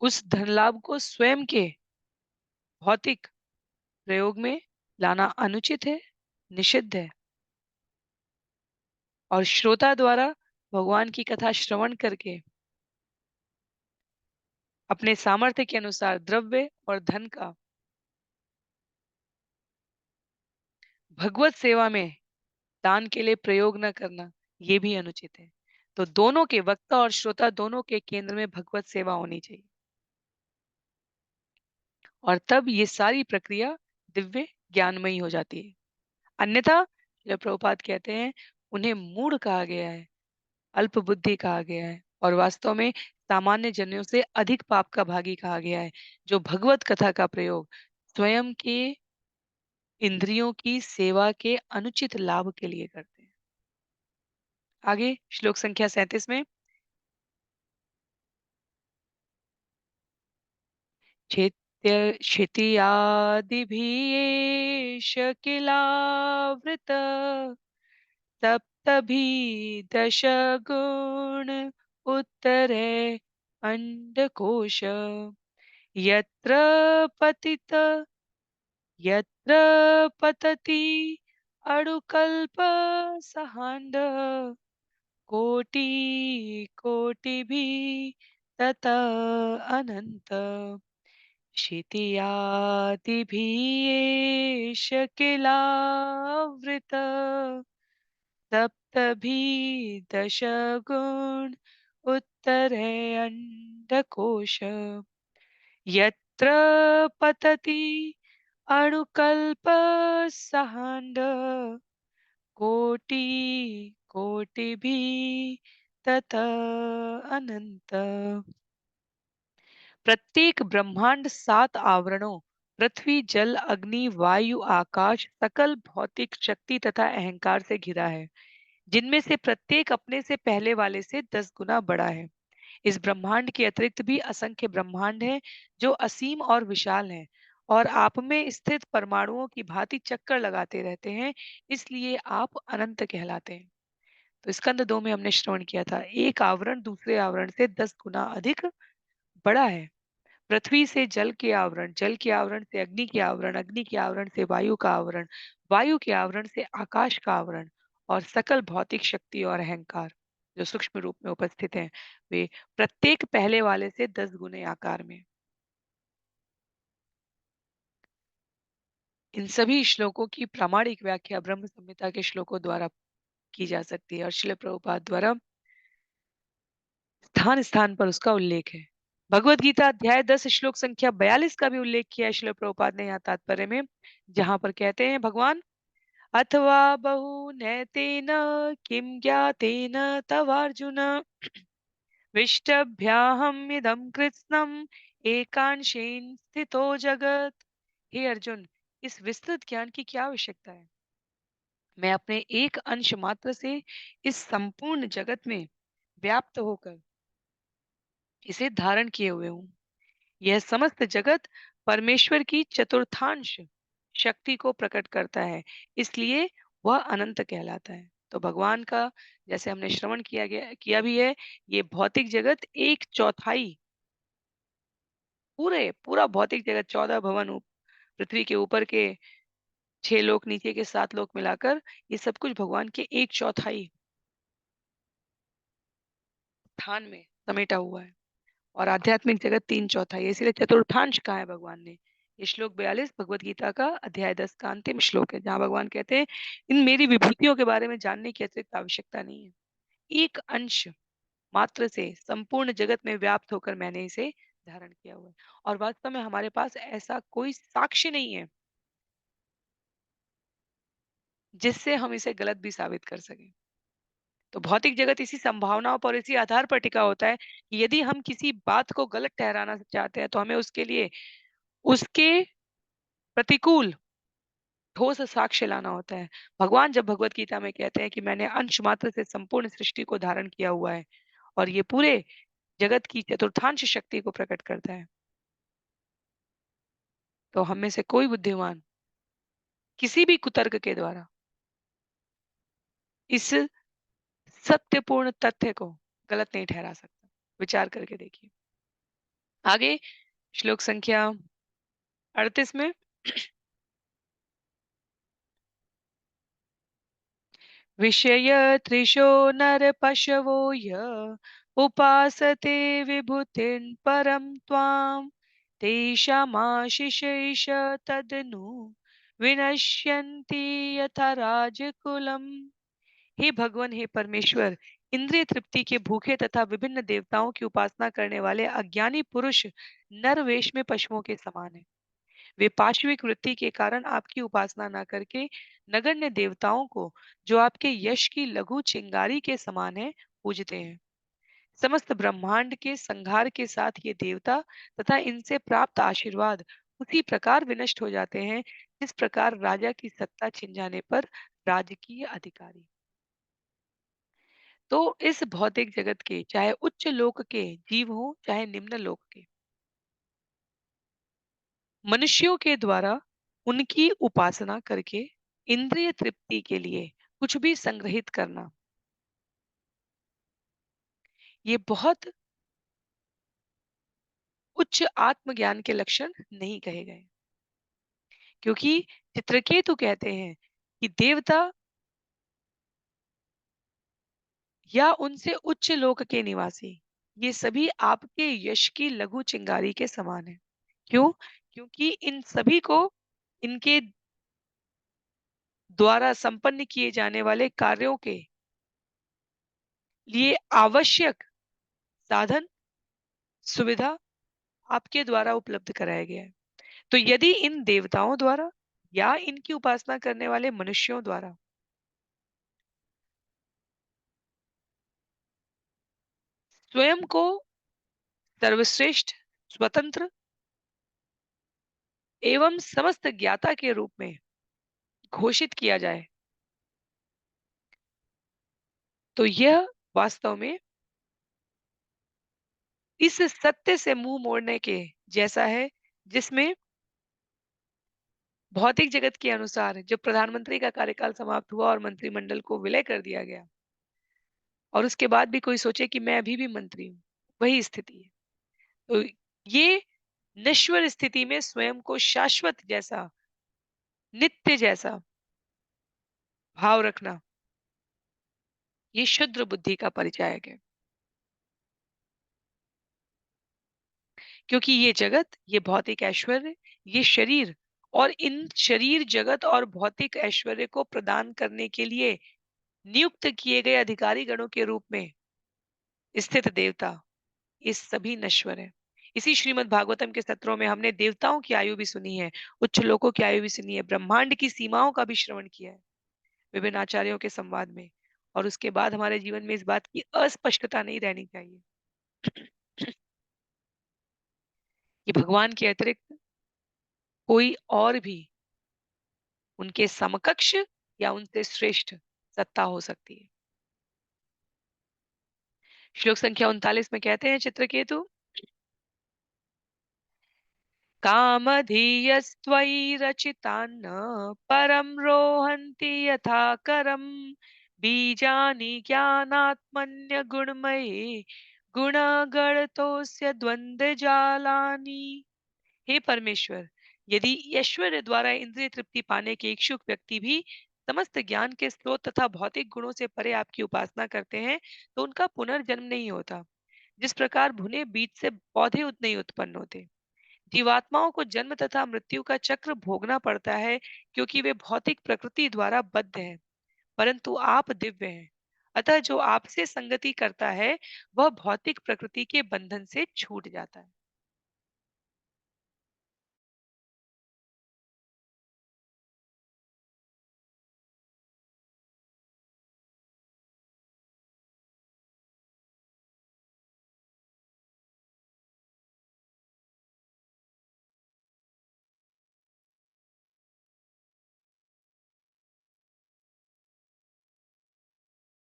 उस धन लाभ को स्वयं के भौतिक प्रयोग में लाना अनुचित है, निषिद्ध है। और श्रोता द्वारा भगवान की कथा श्रवण करके अपने सामर्थ्य के अनुसार द्रव्य और धन का भगवत सेवा में दान के लिए प्रयोग न करना, ये भी अनुचित है। तो दोनों के, वक्ता और श्रोता दोनों के केंद्र में भगवत सेवा होनी चाहिए, और तब ये सारी प्रक्रिया दिव्य ज्ञानमयी हो जाती है। अन्यथा जब प्रभुपाद कहते हैं उन्हें मूढ़ कहा गया है, अल्प बुद्धि कहा गया है, और वास्तव में सामान्य जनों से अधिक पाप का भागी कहा गया है, जो भगवत कथा का प्रयोग स्वयं के इंद्रियों की सेवा के अनुचित लाभ के लिए करते हैं। आगे श्लोक संख्या 37 में, क्षेत्य क्षितियादिभिः किलावृत सप्तभी गुण उत्तरे अंडकोश यत्र पतित यत्र पतति अणुकल्प सहांड कोटि कोटिभिः तत अनंत क्षितियादिभिः किलावृत सप्तभी गुण उत्तरे अंडकोश यत्र पतति अणुकल्प सहांड कोटि कोटिभिः तत अनंत। प्रत्येक ब्रह्मांड 7 आवरणों पृथ्वी, जल, अग्नि, वायु, आकाश, सकल भौतिक शक्ति तथा अहंकार से घिरा है, जिनमें से प्रत्येक अपने से पहले वाले से 10 गुना बड़ा है। इस ब्रह्मांड के अतिरिक्त भी असंख्य ब्रह्मांड हैं जो असीम और विशाल हैं, और आप में स्थित परमाणुओं की भांति चक्कर लगाते रहते हैं, इसलिए आप अनंत कहलाते हैं। तो स्कंद 2 में हमने श्रवण किया था, एक आवरण दूसरे आवरण से 10 गुना अधिक बड़ा है। पृथ्वी से जल के आवरण, जल के आवरण से अग्नि के आवरण, अग्नि के आवरण से वायु का आवरण, वायु के आवरण से आकाश का आवरण, और सकल भौतिक शक्ति और अहंकार जो सूक्ष्म रूप में उपस्थित हैं, वे प्रत्येक पहले वाले से 10 गुने आकार में। इन सभी श्लोकों की प्रामाणिक व्याख्या ब्रह्म संहिता के श्लोकों द्वारा की जा सकती है, और श्रील प्रभुपाद द्वारा स्थान स्थान पर उसका उल्लेख है। भगवत गीता अध्याय 10 श्लोक संख्या 42 का भी उल्लेख किया है श्रील प्रभुपाद ने यहाँ तात्पर्य में, जहां पर कहते हैं भगवान, अथवा बहुनैतेन किं ज्ञातेन तवार्जुन विष्टभ्याहम् इदं कृत्स्नम् एकांशेन स्थितो जगत। हे अर्जुन, इस विस्तृत ज्ञान की क्या आवश्यकता है? मैं अपने एक अंश मात्र से इस संपूर्ण जगत में व्याप्त होकर इसे धारण किए हुए हूँ। यह समस्त जगत परमेश्वर की चतुर्थांश शक्ति को प्रकट करता है, इसलिए वह अनंत कहलाता है। तो भगवान का, जैसे हमने श्रवण किया भी है, ये भौतिक जगत एक चौथाई, पूरा भौतिक जगत, 14 भवन, पृथ्वी के ऊपर के 6 लोक, नीचे के 7 लोक मिलाकर, ये सब कुछ भगवान के एक चौथाई स्थान में समेटा हुआ है, और आध्यात्मिक जगत 3/4 है, इसीलिए चतुर्थांश कहा है भगवान ने। ये श्लोक 42 भगवत गीता का अध्याय 10 का अंतिम श्लोक है, जहाँ भगवान कहते हैं, इन मेरी विभूतियों के बारे में जानने की अतिरिक्त आवश्यकता नहीं है। एक अंश मात्र से संपूर्ण जगत में व्याप्त होकर मैंने इसे धारण किया हुआ है। और वास्तव में हमारे पास ऐसा कोई साक्ष्य नहीं है जिससे हम इसे गलत भी साबित कर सकें। तो भौतिक जगत इसी संभावनाओं पर, इसी आधार पर टिका होता है कि यदि हम किसी बात को गलत ठहराना चाहते हैं तो हमें उसके लिए उसके प्रतिकूल ठोस साक्ष्य लाना होता है। भगवान जब भगवत गीता में कहते हैं कि मैंने अंश मात्र से संपूर्ण सृष्टि को धारण किया हुआ है और ये पूरे जगत की चतुर्थांश शक्ति को प्रकट करता है, तो हम में से कोई बुद्धिमान किसी भी कुतर्क के द्वारा इस सत्यपूर्ण तथ्य को गलत नहीं ठहरा सकता। विचार करके देखिए। आगे श्लोक संख्या 38 में विषयतृषो नरपशवो य उपासते विभूतिं परं त्वां तेषामाशिषैष तदनु विनश्यन्ति यथा राजकुलम्। हे भगवान, हे परमेश्वर, इंद्रिय तृप्ति के भूखे तथा विभिन्न देवताओं की उपासना करने वाले अज्ञानी पुरुष नर वेश में पशुओं के समान है। वे पाशविक वृत्ति के कारण आपकी उपासना न करके नगण्य देवताओं को, जो आपके यश की लघु चिंगारी के समान है, पूजते हैं। समस्त ब्रह्मांड के संहार के साथ ये देवता तथा इनसे प्राप्त आशीर्वाद उसी प्रकार विनष्ट हो जाते हैं जिस प्रकार राजा की सत्ता छिन जाने पर राजकीय अधिकारी। तो इस भौतिक जगत के, चाहे उच्च लोक के जीव हो चाहे निम्न लोक के, मनुष्यों के द्वारा उनकी उपासना करके इंद्रिय तृप्ति के लिए कुछ भी संग्रहित करना, ये बहुत उच्च आत्मज्ञान के लक्षण नहीं कहे गए। क्योंकि चित्रकेतु कहते हैं कि देवता या उनसे उच्च लोक के निवासी, ये सभी आपके यश की लघु चिंगारी के समान है। क्यों? क्योंकि इन सभी को इनके द्वारा संपन्न किए जाने वाले कार्यों के लिए आवश्यक साधन, सुविधा आपके द्वारा उपलब्ध कराया गया है। तो यदि इन देवताओं द्वारा या इनकी उपासना करने वाले मनुष्यों द्वारा स्वयं को सर्वश्रेष्ठ, स्वतंत्र एवं समस्त ज्ञाता के रूप में घोषित किया जाए, तो यह वास्तव में इस सत्य से मुंह मोड़ने के जैसा है, जिसमें भौतिक जगत के अनुसार जब प्रधानमंत्री का कार्यकाल समाप्त हुआ और मंत्रिमंडल को विलय कर दिया गया और उसके बाद भी कोई सोचे कि मैं अभी भी मंत्री हूँ, वही स्थिति है। तो ये नश्वर स्थिति में स्वयं को शाश्वत जैसा, नित्य जैसा भाव रखना, ये शुद्र बुद्धि का परिचायक है। क्योंकि ये जगत, ये भौतिक ऐश्वर्य, ये शरीर और इन शरीर जगत और भौतिक ऐश्वर्य को प्रदान करने के लिए नियुक्त किए गए अधिकारी गणों के रूप में स्थित देवता, ये सभी नश्वर है। इसी श्रीमद् भागवतम के सत्रों में हमने देवताओं की आयु भी सुनी है, उच्च लोकों की आयु भी सुनी है, ब्रह्मांड की सीमाओं का भी श्रवण किया है विभिन्न आचार्यों के संवाद में। और उसके बाद हमारे जीवन में इस बात की अस्पष्टता नहीं रहनी चाहिए कि भगवान के अतिरिक्त कोई और भी उनके समकक्ष या उनसे श्रेष्ठ सत्ता हो सकती है। श्लोक संख्या 39 में कहते हैं चित्रकेतु, कामधीयस्त्वयि रचितान्न परं रोहन्ति यथा करम् बीजानि ज्ञानात्मन्यगुणमयि गुणगणतोऽस्य द्वन्द्वजालानि। हे परमेश्वर, यदि ऐश्वर्य द्वारा इंद्रिय तृप्ति पाने के इच्छुक व्यक्ति भी समस्त ज्ञान के स्रोत तथा भौतिक गुणों से परे आपकी उपासना करते हैं, तो उनका पुनर्जन्म नहीं होता। जिस प्रकार भुने बीज से पौधे नहीं उत्पन्न होते, जीवात्माओं को जन्म तथा मृत्यु का चक्र भोगना पड़ता है, क्योंकि वे भौतिक प्रकृति द्वारा बद्ध हैं। परंतु आप दिव्य हैं, अतः जो आपसे संगति करता है वह भौतिक प्रकृति के बंधन से छूट जाता है।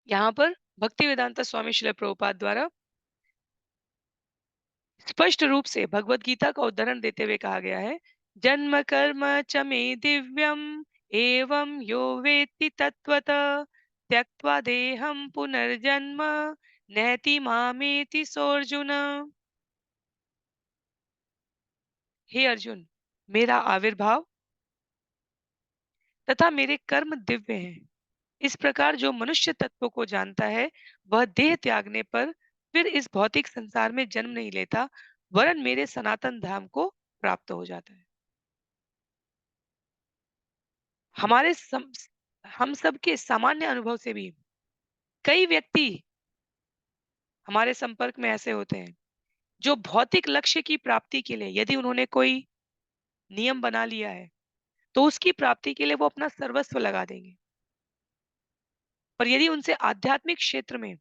यहाँ पर भक्ति वेदांता स्वामी श्रील प्रभुपाद द्वारा स्पष्ट रूप से भगवत गीता का उदाहरण देते हुए कहा गया है, जन्म कर्म च मे दिव्यम एवं यो वेत्ति तत्वतः त्यक्त्वा देहं पुनर्जन्म नैति मामेति सोऽर्जुन। हे अर्जुन, मेरा आविर्भाव तथा मेरे कर्म दिव्य हैं। इस प्रकार जो मनुष्य तत्व को जानता है वह देह त्यागने पर फिर इस भौतिक संसार में जन्म नहीं लेता, वरन मेरे सनातन धाम को प्राप्त हो जाता है। हमारे हम सब के सामान्य अनुभव से भी कई व्यक्ति हमारे संपर्क में ऐसे होते हैं जो भौतिक लक्ष्य की प्राप्ति के लिए यदि उन्होंने कोई नियम बना लिया है तो उसकी प्राप्ति के लिए वो अपना सर्वस्व लगा देंगे। पर यदि उनसे आध्यात्मिक क्षेत्र में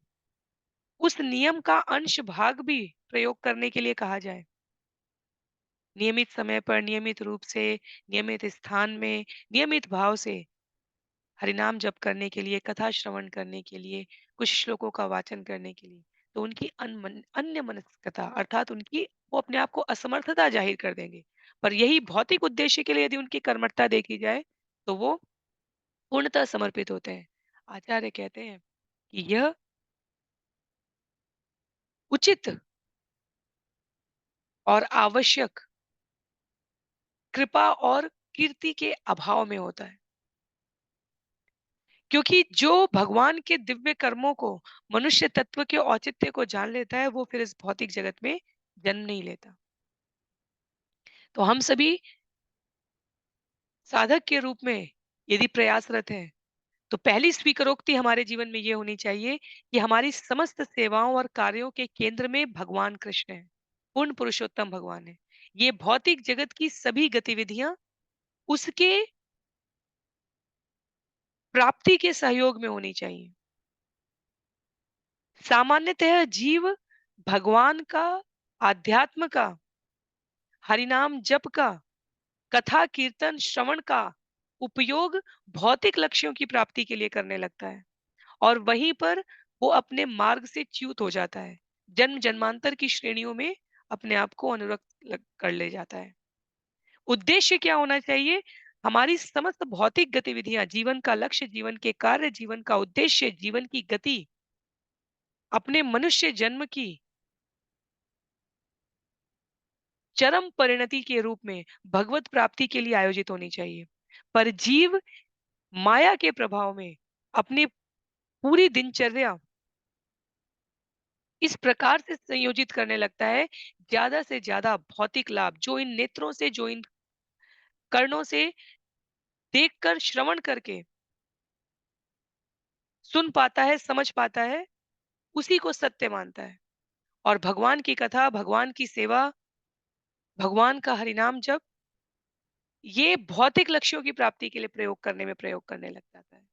उस नियम का अंश भाग भी प्रयोग करने के लिए कहा जाए, नियमित समय पर नियमित रूप से नियमित स्थान में नियमित भाव से हरिनाम जप करने के लिए, कथा श्रवण करने के लिए, कुछ श्लोकों का वाचन करने के लिए, तो उनकी अन्य मनस्कता अर्थात उनकी वो अपने आप को असमर्थता जाहिर कर देंगे। पर यही भौतिक उद्देश्य के लिए यदि उनकी कर्मठता देखी जाए, तो वो पूर्णतः समर्पित होते हैं। आचार्य कहते हैं कि यह उचित और आवश्यक कृपा और कीर्ति के अभाव में होता है। क्योंकि जो भगवान के दिव्य कर्मों को मनुष्य तत्व के औचित्य को जान लेता है वो फिर इस भौतिक जगत में जन्म नहीं लेता। तो हम सभी साधक के रूप में यदि प्रयासरत हैं तो पहली स्वीकारोक्ति हमारे जीवन में ये होनी चाहिए कि हमारी समस्त सेवाओं और कार्यों के केंद्र में भगवान कृष्ण है, पूर्ण पुरुषोत्तम भगवान है। ये भौतिक जगत की सभी गतिविधियां उसके प्राप्ति के सहयोग में होनी चाहिए। सामान्यतः जीव भगवान का, आध्यात्म का, हरिनाम जप का, कथा कीर्तन श्रवण का उपयोग भौतिक लक्ष्यों की प्राप्ति के लिए करने लगता है और वहीं पर वो अपने मार्ग से च्युत हो जाता है, जन्म जन्मांतर की श्रेणियों में अपने आप को कर ले जाता है। उद्देश्य क्या होना चाहिए? हमारी समस्त भौतिक गतिविधियां, जीवन का लक्ष्य, जीवन के कार्य, जीवन का उद्देश्य, जीवन की गति अपने मनुष्य जन्म की चरम परिणति के रूप में भगवत प्राप्ति के लिए आयोजित होनी चाहिए। पर जीव माया के प्रभाव में अपनी पूरी दिनचर्या इस प्रकार से संयोजित करने लगता है, ज्यादा से ज्यादा भौतिक लाभ जो इन नेत्रों से, जो इन कर्णों से देखकर, श्रवण करके सुन पाता है, समझ पाता है, उसी को सत्य मानता है। और भगवान की कथा, भगवान की सेवा, भगवान का हरिनाम जप ये भौतिक लक्ष्यों की प्राप्ति के लिए प्रयोग करने लग जाता है।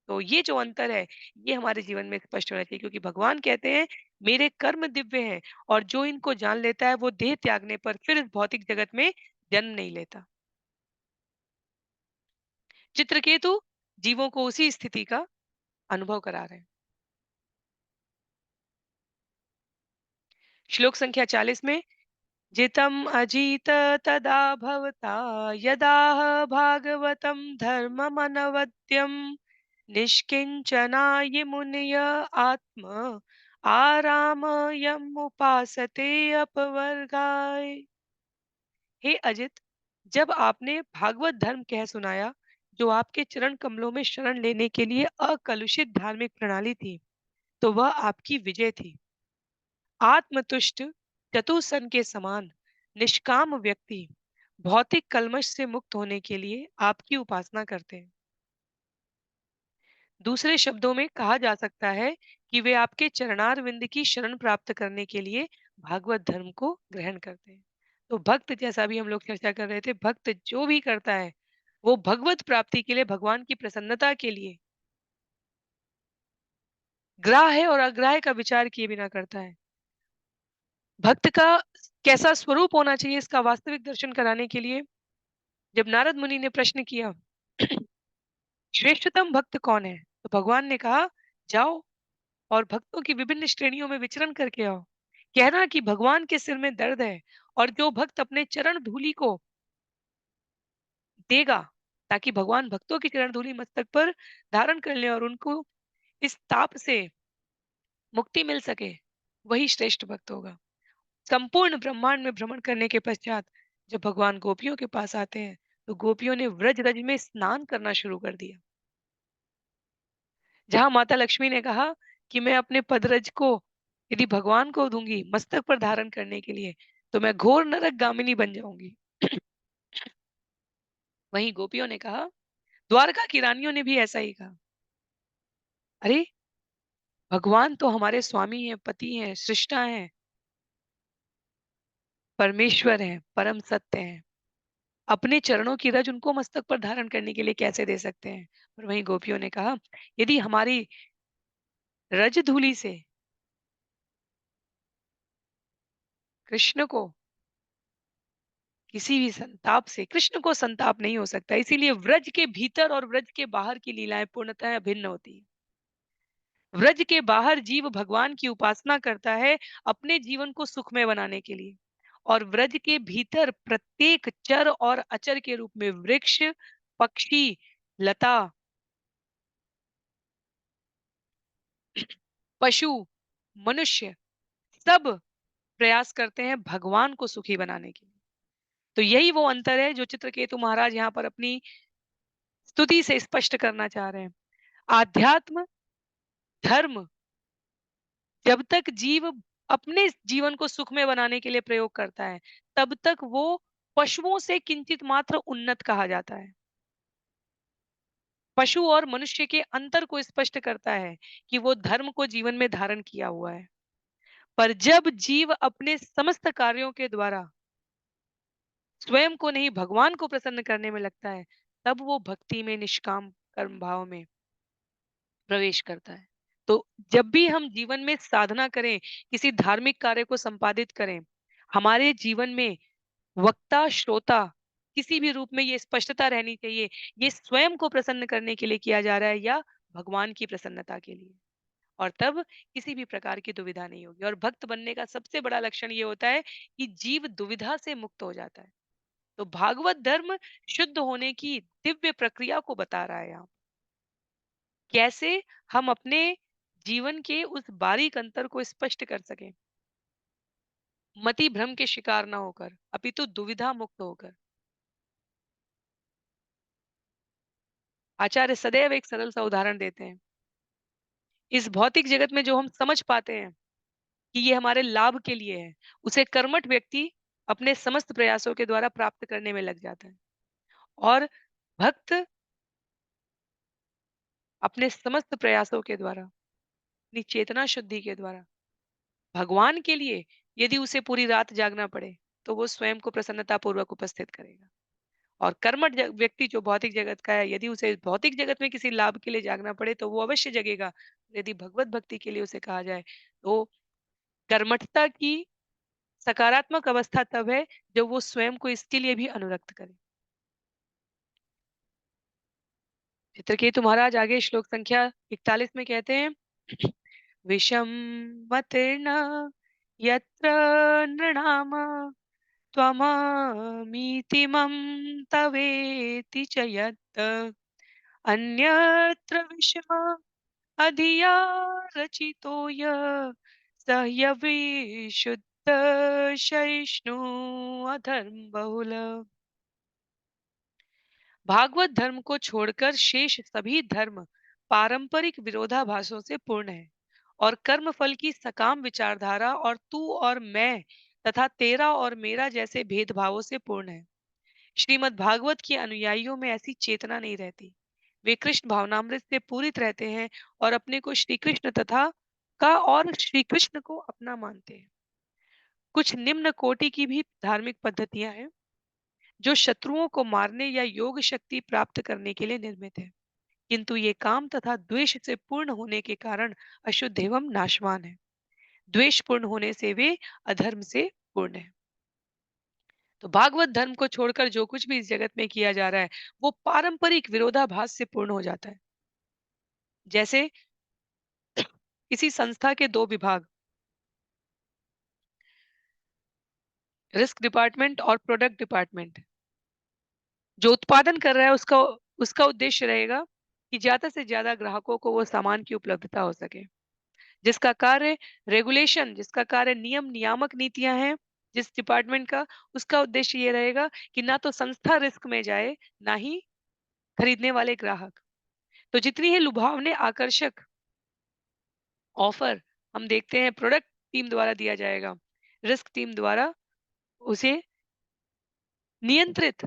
तो ये जो अंतर है, ये हमारे जीवन में स्पष्ट होना चाहिए क्योंकि भगवान कहते हैं, मेरे कर्म दिव्य हैं और जो इनको जान लेता है वो देह त्यागने पर फिर इस भौतिक जगत में जन्म नहीं लेता। चित्रकेतु जीवों को उसी स्थिति का अनुभव करा रहे हैं। श्लोक संख्या 40 में जितम अजीत तदा भवता यदाह भागवतं धर्ममनवद्यं निष्किंचनाय मुनय आत्म आरामयमुपासते अपवर्गाय। हे अजित, जब आपने भागवत धर्म कह सुनाया जो आपके चरण कमलों में शरण लेने के लिए अकलुषित धार्मिक प्रणाली थी, तो वह आपकी विजय थी। आत्मतुष्ट चतुसन के समान निष्काम व्यक्ति भौतिक कल्मश से मुक्त होने के लिए आपकी उपासना करते हैं। दूसरे शब्दों में कहा जा सकता है कि वे आपके चरणार विंद की शरण प्राप्त करने के लिए भागवत धर्म को ग्रहण करते हैं। तो भक्त, जैसा भी हम लोग चर्चा कर रहे थे, भक्त जो भी करता है वो भगवत प्राप्ति के लिए, भगवान की प्रसन्नता के लिए ग्राह्य और अग्राह्य का विचार किए बिना करता है। भक्त का कैसा स्वरूप होना चाहिए, इसका वास्तविक दर्शन कराने के लिए जब नारद मुनि ने प्रश्न किया, श्रेष्ठतम भक्त कौन है, तो भगवान ने कहा, जाओ और भक्तों की विभिन्न श्रेणियों में विचरण करके आओ। कहना कि भगवान के सिर में दर्द है और जो भक्त अपने चरण धूलि को देगा, ताकि भगवान भक्तों की चरण धूलि मस्तक पर धारण कर ले और उनको इस ताप से मुक्ति मिल सके, वही श्रेष्ठ भक्त होगा। संपूर्ण ब्रह्मांड में भ्रमण करने के पश्चात जब भगवान गोपियों के पास आते हैं, तो गोपियों ने व्रज रज में स्नान करना शुरू कर दिया। जहां माता लक्ष्मी ने कहा कि मैं अपने पदरज को यदि भगवान को दूंगी मस्तक पर धारण करने के लिए, तो मैं घोर नरक गामिनी बन जाऊंगी। वहीं गोपियों ने कहा, द्वारका की रानियों ने भी ऐसा ही कहा, अरे भगवान तो हमारे स्वामी हैं, पति हैं, सृष्टा हैं, परमेश्वर हैं, परम सत्य हैं, अपने चरणों की रज उनको मस्तक पर धारण करने के लिए कैसे दे सकते हैं। और वहीं गोपियों ने कहा, यदि हमारी रज धूलि से कृष्ण को किसी भी संताप से, कृष्ण को संताप नहीं हो सकता, इसीलिए व्रज के भीतर और व्रज के बाहर की लीलाएं पूर्णतः भिन्न होती है। व्रज के बाहर जीव भगवान की उपासना करता है अपने जीवन को सुखमय बनाने के लिए, और व्रज के भीतर प्रत्येक चर और अचर के रूप में वृक्ष, पक्षी, लता, पशु, मनुष्य सब प्रयास करते हैं भगवान को सुखी बनाने के लिए। तो यही वो अंतर है जो चित्रकेतु महाराज यहाँ पर अपनी स्तुति से स्पष्ट करना चाह रहे हैं। आध्यात्म, धर्म, जब तक जीव अपने जीवन को सुखमय बनाने के लिए प्रयोग करता है, तब तक वो पशुओं से किंचित मात्र उन्नत कहा जाता है। पशु और मनुष्य के अंतर को स्पष्ट करता है कि वो धर्म को जीवन में धारण किया हुआ है। पर जब जीव अपने समस्त कार्यों के द्वारा स्वयं को नहीं भगवान को प्रसन्न करने में लगता है, तब वो भक्ति में, निष्काम कर्म भाव में प्रवेश करता है। तो जब भी हम जीवन में साधना करें, किसी धार्मिक कार्य को संपादित करें, हमारे जीवन में वक्ता, श्रोता किसी भी रूप में ये स्पष्टता रहनी चाहिए, ये स्वयं को प्रसन्न करने के लिए किया जा रहा है या भगवान की प्रसन्नता के लिए। और तब किसी भी प्रकार की दुविधा नहीं होगी। और भक्त बनने का सबसे बड़ा लक्षण ये होता है कि जीव दुविधा से मुक्त हो जाता है। तो भागवत धर्म शुद्ध होने की दिव्य प्रक्रिया को बता रहा है यहाँ। कैसे हम अपने जीवन के उस बारीक अंतर को स्पष्ट कर सकें, मति भ्रम के शिकार ना होकर, अपितु दुविधा मुक्त होकर। आचार्य सदैव एक सरल सा उदाहरण देते हैं। इस भौतिक जगत में जो हम समझ पाते हैं कि ये हमारे लाभ के लिए है, उसे कर्मठ व्यक्ति अपने समस्त प्रयासों के द्वारा प्राप्त करने में लग जाता है। और भक्त अपने समस्त प्रयासों के द्वारा, अपनी चेतना शुद्धि के द्वारा, भगवान के लिए यदि उसे पूरी रात जागना पड़े, तो वो स्वयं को प्रसन्नता पूर्वक उपस्थित करेगा। और कर्मठ व्यक्ति जो भौतिक जगत का है, यदि उसे भौतिक जगत में किसी लाभ के लिए जागना पड़े, तो वो अवश्य जगेगा। यदि भगवत भक्ति के लिए उसे कहा जाए, तो कर्मठता की सकारात्मक अवस्था तब है जब वो स्वयं को इसके लिए भी अनुरक्त करे। चित्रकेतु महाराज आगे श्लोक संख्या 41 में कहते हैं, विषम मतिर्न यत्र नृणाम त्वममितिमं तवेति च यत् अन्यत्र विषम अधिया रचितो य स ह्यविशुद्ध सहिष्णु अधर्म बहुल। भागवत धर्म को छोड़कर शेष सभी धर्म पारंपरिक विरोधाभासों से पूर्ण है और कर्म फल की सकाम विचारधारा और तू और मैं तथा तेरा और मेरा जैसे भेदभावों से पूर्ण है। श्रीमद् भागवत के अनुयायियों में ऐसी चेतना नहीं रहती। वे कृष्ण भावनामृत से पूरित रहते हैं और अपने को श्री कृष्ण तथा और श्री कृष्ण को अपना मानते हैं। कुछ निम्न कोटि की भी धार्मिक पद्धतियां हैं जो शत्रुओं को मारने या योग शक्ति प्राप्त करने के लिए निर्मित है, किंतु ये काम तथा द्वेष से पूर्ण होने के कारण अशुद्ध एवं नाशवान है। द्वेष पूर्ण होने से वे अधर्म से पूर्ण है। तो भागवत धर्म को छोड़कर जो कुछ भी इस जगत में किया जा रहा है वो पारंपरिक विरोधाभास से पूर्ण हो जाता है। जैसे किसी संस्था के दो विभाग, रिस्क डिपार्टमेंट और प्रोडक्ट डिपार्टमेंट, जो उत्पादन कर रहा है उसका उसका उद्देश्य रहेगा कि ज्यादा से ज्यादा ग्राहकों को वो सामान की उपलब्धता हो सके। जिसका कार्य रेगुलेशन, जिसका कार्य नियम नियामक नीतियां हैं, जिस डिपार्टमेंट का, उसका उद्देश्य ये रहेगा कि ना तो संस्था रिस्क में जाए, ना ही खरीदने वाले ग्राहक। तो जितनी ही लुभावने आकर्षक ऑफर हम देखते हैं प्रोडक्ट टीम द्वारा दिया जाएगा, रिस्क टीम द्वारा उसे नियंत्रित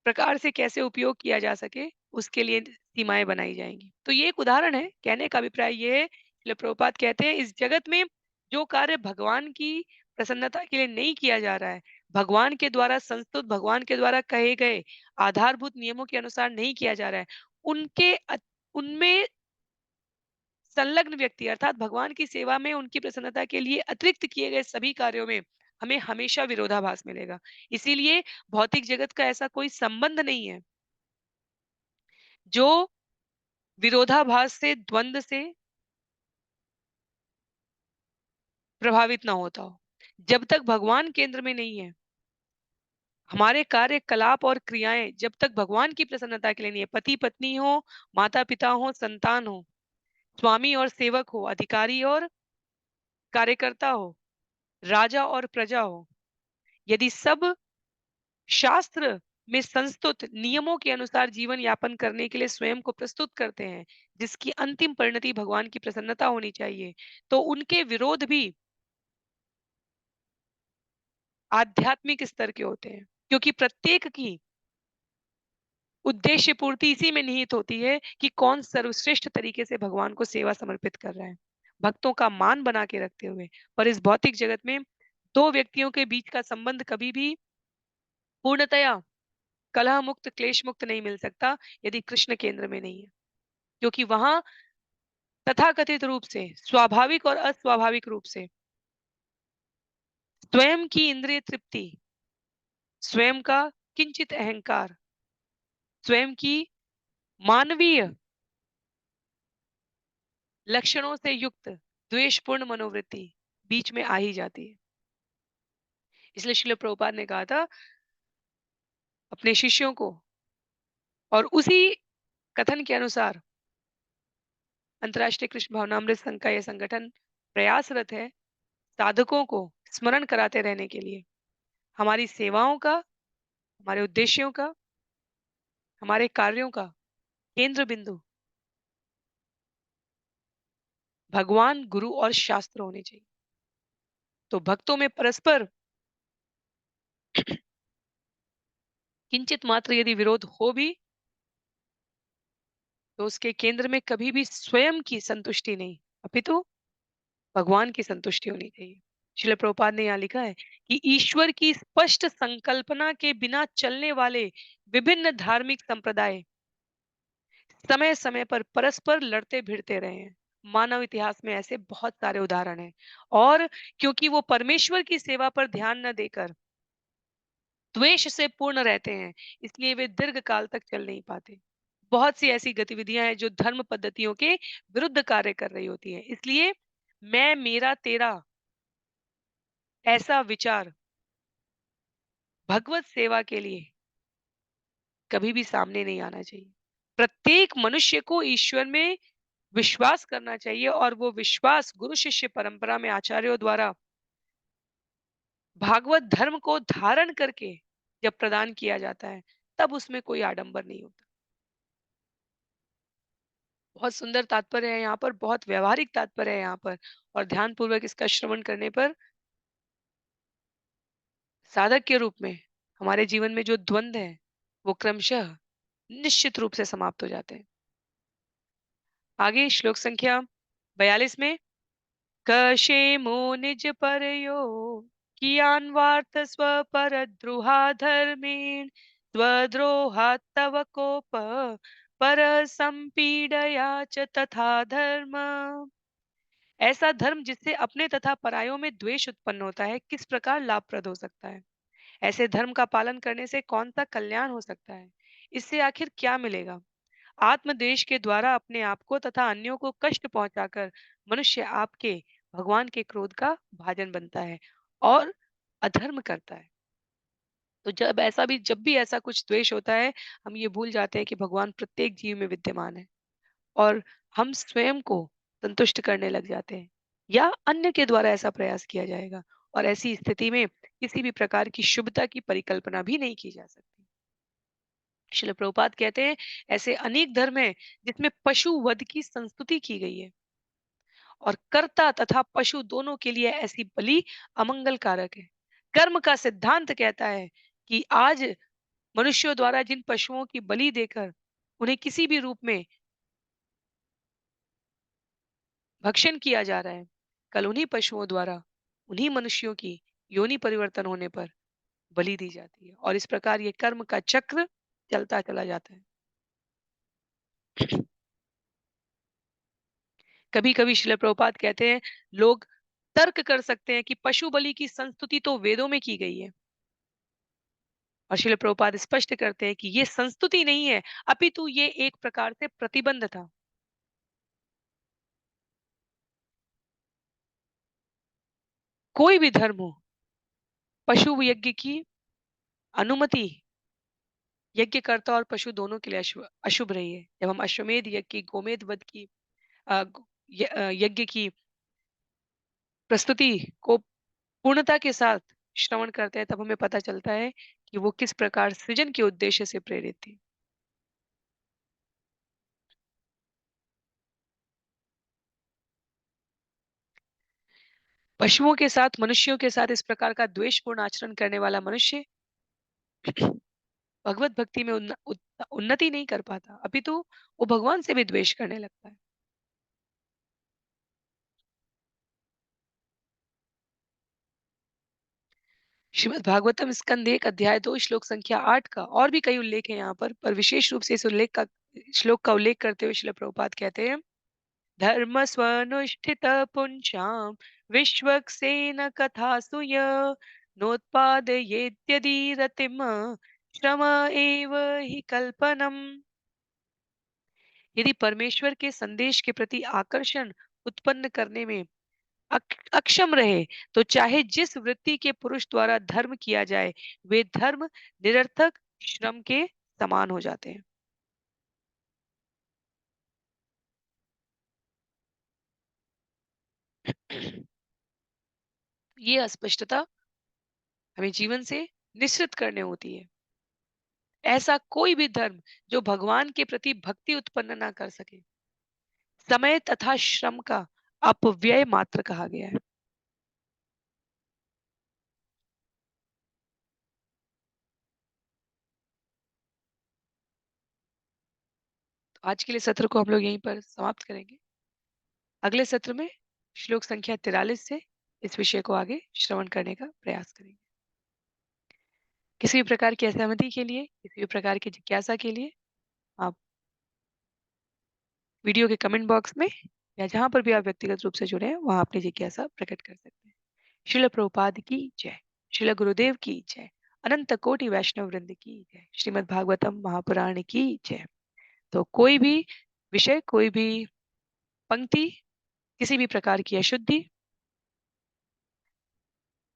प्रकार से कैसे उपयोग किया जा सके, उसके लिए सीमाएं बनाई जाएंगी। तो ये एक उदाहरण है। कहने का अभिप्राय ये है, श्रील प्रभुपाद कहते हैं इस जगत में जो कार्य भगवान की प्रसन्नता के लिए नहीं किया जा रहा है, भगवान के द्वारा संस्तुत, भगवान के द्वारा कहे गए आधारभूत नियमों के अनुसार नहीं किया जा रहा है, उनमें संलग्न व्यक्ति अर्थात भगवान की सेवा में उनकी प्रसन्नता के लिए अतिरिक्त किए गए सभी कार्यों में हमें हमेशा विरोधाभास मिलेगा। इसीलिए भौतिक जगत का ऐसा कोई संबंध नहीं है जो विरोधाभास से, द्वंद से प्रभावित ना होता हो। जब तक भगवान केंद्र में नहीं है, हमारे कार्यकलाप और क्रियाएं जब तक भगवान की प्रसन्नता के लिए नहीं है, पति पत्नी हो, माता पिता हो, संतान हो, स्वामी और सेवक हो, अधिकारी और कार्यकर्ता हो, राजा और प्रजा हो, यदि सब शास्त्र में संस्तुत नियमों के अनुसार जीवन यापन करने के लिए स्वयं को प्रस्तुत करते हैं, जिसकी अंतिम परिणति भगवान की प्रसन्नता होनी चाहिए, तो उनके विरोध भी आध्यात्मिक स्तर के होते हैं, क्योंकि प्रत्येक की उद्देश्य पूर्ति इसी में निहित होती है कि कौन सर्वश्रेष्ठ तरीके से भगवान को सेवा समर्पित कर रहा है, भक्तों का मान बना के रखते हुए। पर इस भौतिक जगत में दो व्यक्तियों के बीच का संबंध कभी भी पूर्णतया कलह मुक्त, क्लेश मुक्त नहीं मिल सकता यदि कृष्ण केंद्र में नहीं है, क्योंकि वहां तथाकथित रूप से, स्वाभाविक और अस्वाभाविक रूप से स्वयं की इंद्रिय तृप्ति, स्वयं का किंचित अहंकार, स्वयं की मानवीय लक्षणों से युक्त द्वेषपूर्ण मनोवृत्ति बीच में आ ही जाती है। इसलिए श्रील प्रभुपाद ने कहा था अपने शिष्यों को, और उसी कथन के अनुसार अंतर्राष्ट्रीय कृष्ण भावनामृत संघ का यह संगठन प्रयासरत है साधकों को स्मरण कराते रहने के लिए हमारी सेवाओं का, हमारे उद्देश्यों का, हमारे कार्यों का केंद्र बिंदु भगवान, गुरु और शास्त्र होने चाहिए। तो भक्तों में परस्पर किंचित मात्र यदि विरोध हो भी, तो उसके केंद्र में कभी भी स्वयं की संतुष्टि नहीं, अपितु भगवान की संतुष्टि होनी चाहिए। श्रील प्रभुपाद ने यहाँ लिखा है कि ईश्वर की स्पष्ट संकल्पना के बिना चलने वाले विभिन्न धार्मिक संप्रदाय समय समय पर परस्पर लड़ते भिड़ते रहे हैं। मानव इतिहास में ऐसे बहुत सारे उदाहरण हैं। और क्योंकि वो परमेश्वर की सेवा पर ध्यान न देकर द्वेष से पूर्ण रहते हैं, इसलिए वे दीर्घ काल तक चल नहीं पाते। बहुत सी ऐसी गतिविधियां हैं जो धर्म पद्धतियों के विरुद्ध कार्य कर रही होती हैं। इसलिए मैं, मेरा, तेरा ऐसा विचार भगवत सेवा के लिए कभी भी सामने नहीं आना चाहिए। प्रत्येक मनुष्य को ईश्वर में विश्वास करना चाहिए, और वो विश्वास गुरु शिष्य परंपरा में आचार्यों द्वारा भागवत धर्म को धारण करके जब प्रदान किया जाता है, तब उसमें कोई आडंबर नहीं होता। बहुत सुंदर तात्पर्य है यहाँ पर, बहुत व्यवहारिक तात्पर्य है यहाँ पर, और ध्यान पूर्वक इसका श्रवण करने पर साधक के रूप में हमारे जीवन में जो द्वंद है वो क्रमशः निश्चित रूप से समाप्त हो जाते हैं। आगे श्लोक संख्या 42 में कशेमो निज परयो कियान वार्थ स्वपरद्रुहा धर्मेण स्वद्रोहात् तव कोप पर संपीडया च तथा धर्म। ऐसा धर्म जिससे अपने तथा परायों में द्वेष उत्पन्न होता है किस प्रकार लाभप्रद हो सकता है? ऐसे धर्म का पालन करने से कौन सा कल्याण हो सकता है? इससे आखिर क्या मिलेगा? आत्मद्वेष के द्वारा अपने आप को तथा अन्यों को कष्ट पहुंचाकर मनुष्य आपके भगवान के क्रोध का भाजन बनता है और अधर्म करता है। तो जब भी ऐसा कुछ द्वेष होता है, हम ये भूल जाते हैं कि भगवान प्रत्येक जीव में विद्यमान है और हम स्वयं को संतुष्ट करने लग जाते हैं या अन्य के द्वारा ऐसा प्रयास किया जाएगा और ऐसी स्थिति में किसी भी प्रकार की शुभता की परिकल्पना भी नहीं की जा सकती। श्रील प्रभुपाद कहते हैं ऐसे अनेक धर्म हैं जिसमें पशु वध की संस्तुति की गई है और कर्ता तथा पशु दोनों के लिए ऐसी बलि अमंगल कारक है। कर्म का सिद्धांत कहता है कि आज मनुष्यों द्वारा जिन पशुओं की बलि देकर उन्हें किसी भी रूप में भक्षण किया जा रहा है, कल उन्हीं पशुओं द्वारा उन्हीं मनुष्यों की योनि परिवर्तन होने पर बलि दी जाती है और इस प्रकार ये कर्म का चक्र चलता चला जाता है। कभी कभी श्रील प्रभुपाद कहते हैं लोग तर्क कर सकते हैं कि पशु बलि की संस्तुति तो वेदों में की गई है और श्रील प्रभुपाद स्पष्ट करते हैं कि ये संस्तुति नहीं है अपितु ये एक प्रकार से प्रतिबंध था। कोई भी धर्म हो, पशु यज्ञ की अनुमति यज्ञकर्ता और पशु दोनों के लिए अशुभ रही है। जब हम अश्वमेध यज्ञ की गोमेध वध की यज्ञ की प्रस्तुति को पूर्णता के साथ श्रवण करते हैं तब हमें पता चलता है कि वो किस प्रकार सृजन के उद्देश्य से प्रेरित थी। पशुओं के साथ मनुष्यों के साथ इस प्रकार का द्वेषपूर्ण आचरण करने वाला मनुष्य भगवत भक्ति में उन्नति नहीं कर पाता अपितु वो भगवान से भी द्वेष करने लगता है। श्रीमद् भागवतम स्कंद 1 अध्याय 2 श्लोक संख्या 8 का और भी कई उल्लेख है यहाँ पर विशेष रूप से इस उल्लेख का श्लोक का उल्लेख करते हुए श्रील प्रभुपाद कहते हैं धर्म स्वनुष्ठित पुंसाम विश्वक्सेन कथासु य नोत्पादयेत्यदि रतिम श्रम एव हि कल्पनम। यदि परमेश्वर के संदेश के प्रति आकर्षण उत्पन्न करने में अक्षम रहे तो चाहे जिस वृत्ति के पुरुष द्वारा धर्म किया जाए वे धर्म निरर्थक श्रम के समान हो जाते हैं। ये अस्पष्टता हमें जीवन से निश्चित करने होती है। ऐसा कोई भी धर्म जो भगवान के प्रति भक्ति उत्पन्न ना कर सके समय तथा श्रम का अपव्यय मात्र कहा गया है। तो आज के लिए सत्र को हम लोग यहीं पर समाप्त करेंगे। अगले सत्र में श्लोक संख्या 43 से इस विषय को आगे श्रवण करने का प्रयास करेंगे। किसी भी प्रकार की असहमति के लिए, किसी भी प्रकार की जिज्ञासा के लिए आप वीडियो के कमेंट बॉक्स में या जहां पर भी आप व्यक्तिगत रूप से जुड़े हैं वहां अपनी जिज्ञासा प्रकट कर सकते हैं। श्रील प्रभुपाद की जय। श्रील गुरुदेव की जय। अनंत कोटि वैष्णव वृंद की जय। श्रीमद् भागवतम महापुराण की जय। तो कोई भी विषय, कोई भी पंक्ति, किसी भी प्रकार की अशुद्धि,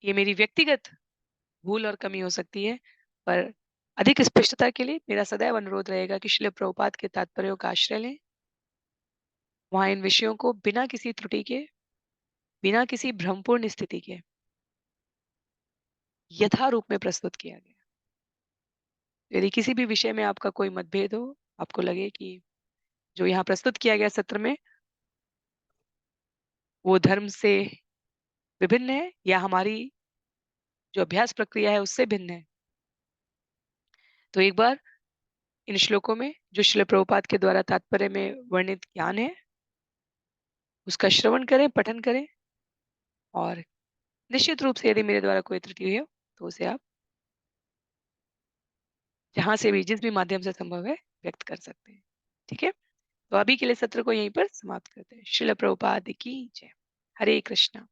ये मेरी व्यक्तिगत भूल और कमी हो सकती है, पर अधिक स्पष्टता के लिए मेरा सदैव अनुरोध रहेगा कि श्रील प्रभुपाद के तात्पर्यों का आश्रय लें। वहां इन विषयों को बिना किसी त्रुटि के, बिना किसी भ्रमपूर्ण स्थिति के यथारूप में प्रस्तुत किया गया। यदि किसी भी विषय में आपका कोई मतभेद हो, आपको लगे कि जो यहाँ प्रस्तुत किया गया सत्र में वो धर्म से विभिन्न है या हमारी जो अभ्यास प्रक्रिया है उससे भिन्न है, तो एक बार इन श्लोकों में जो श्रील प्रभुपाद के द्वारा तात्पर्य में वर्णित ज्ञान है उसका श्रवण करें, पठन करें और निश्चित रूप से यदि मेरे द्वारा कोई त्रुटि हुई हो तो उसे आप जहाँ से भी जिस भी माध्यम से संभव है व्यक्त कर सकते हैं। ठीक है? तो अभी के लिए सत्र को यहीं पर समाप्त करते हैं। श्रील प्रभुपाद की जय। हरे कृष्णा।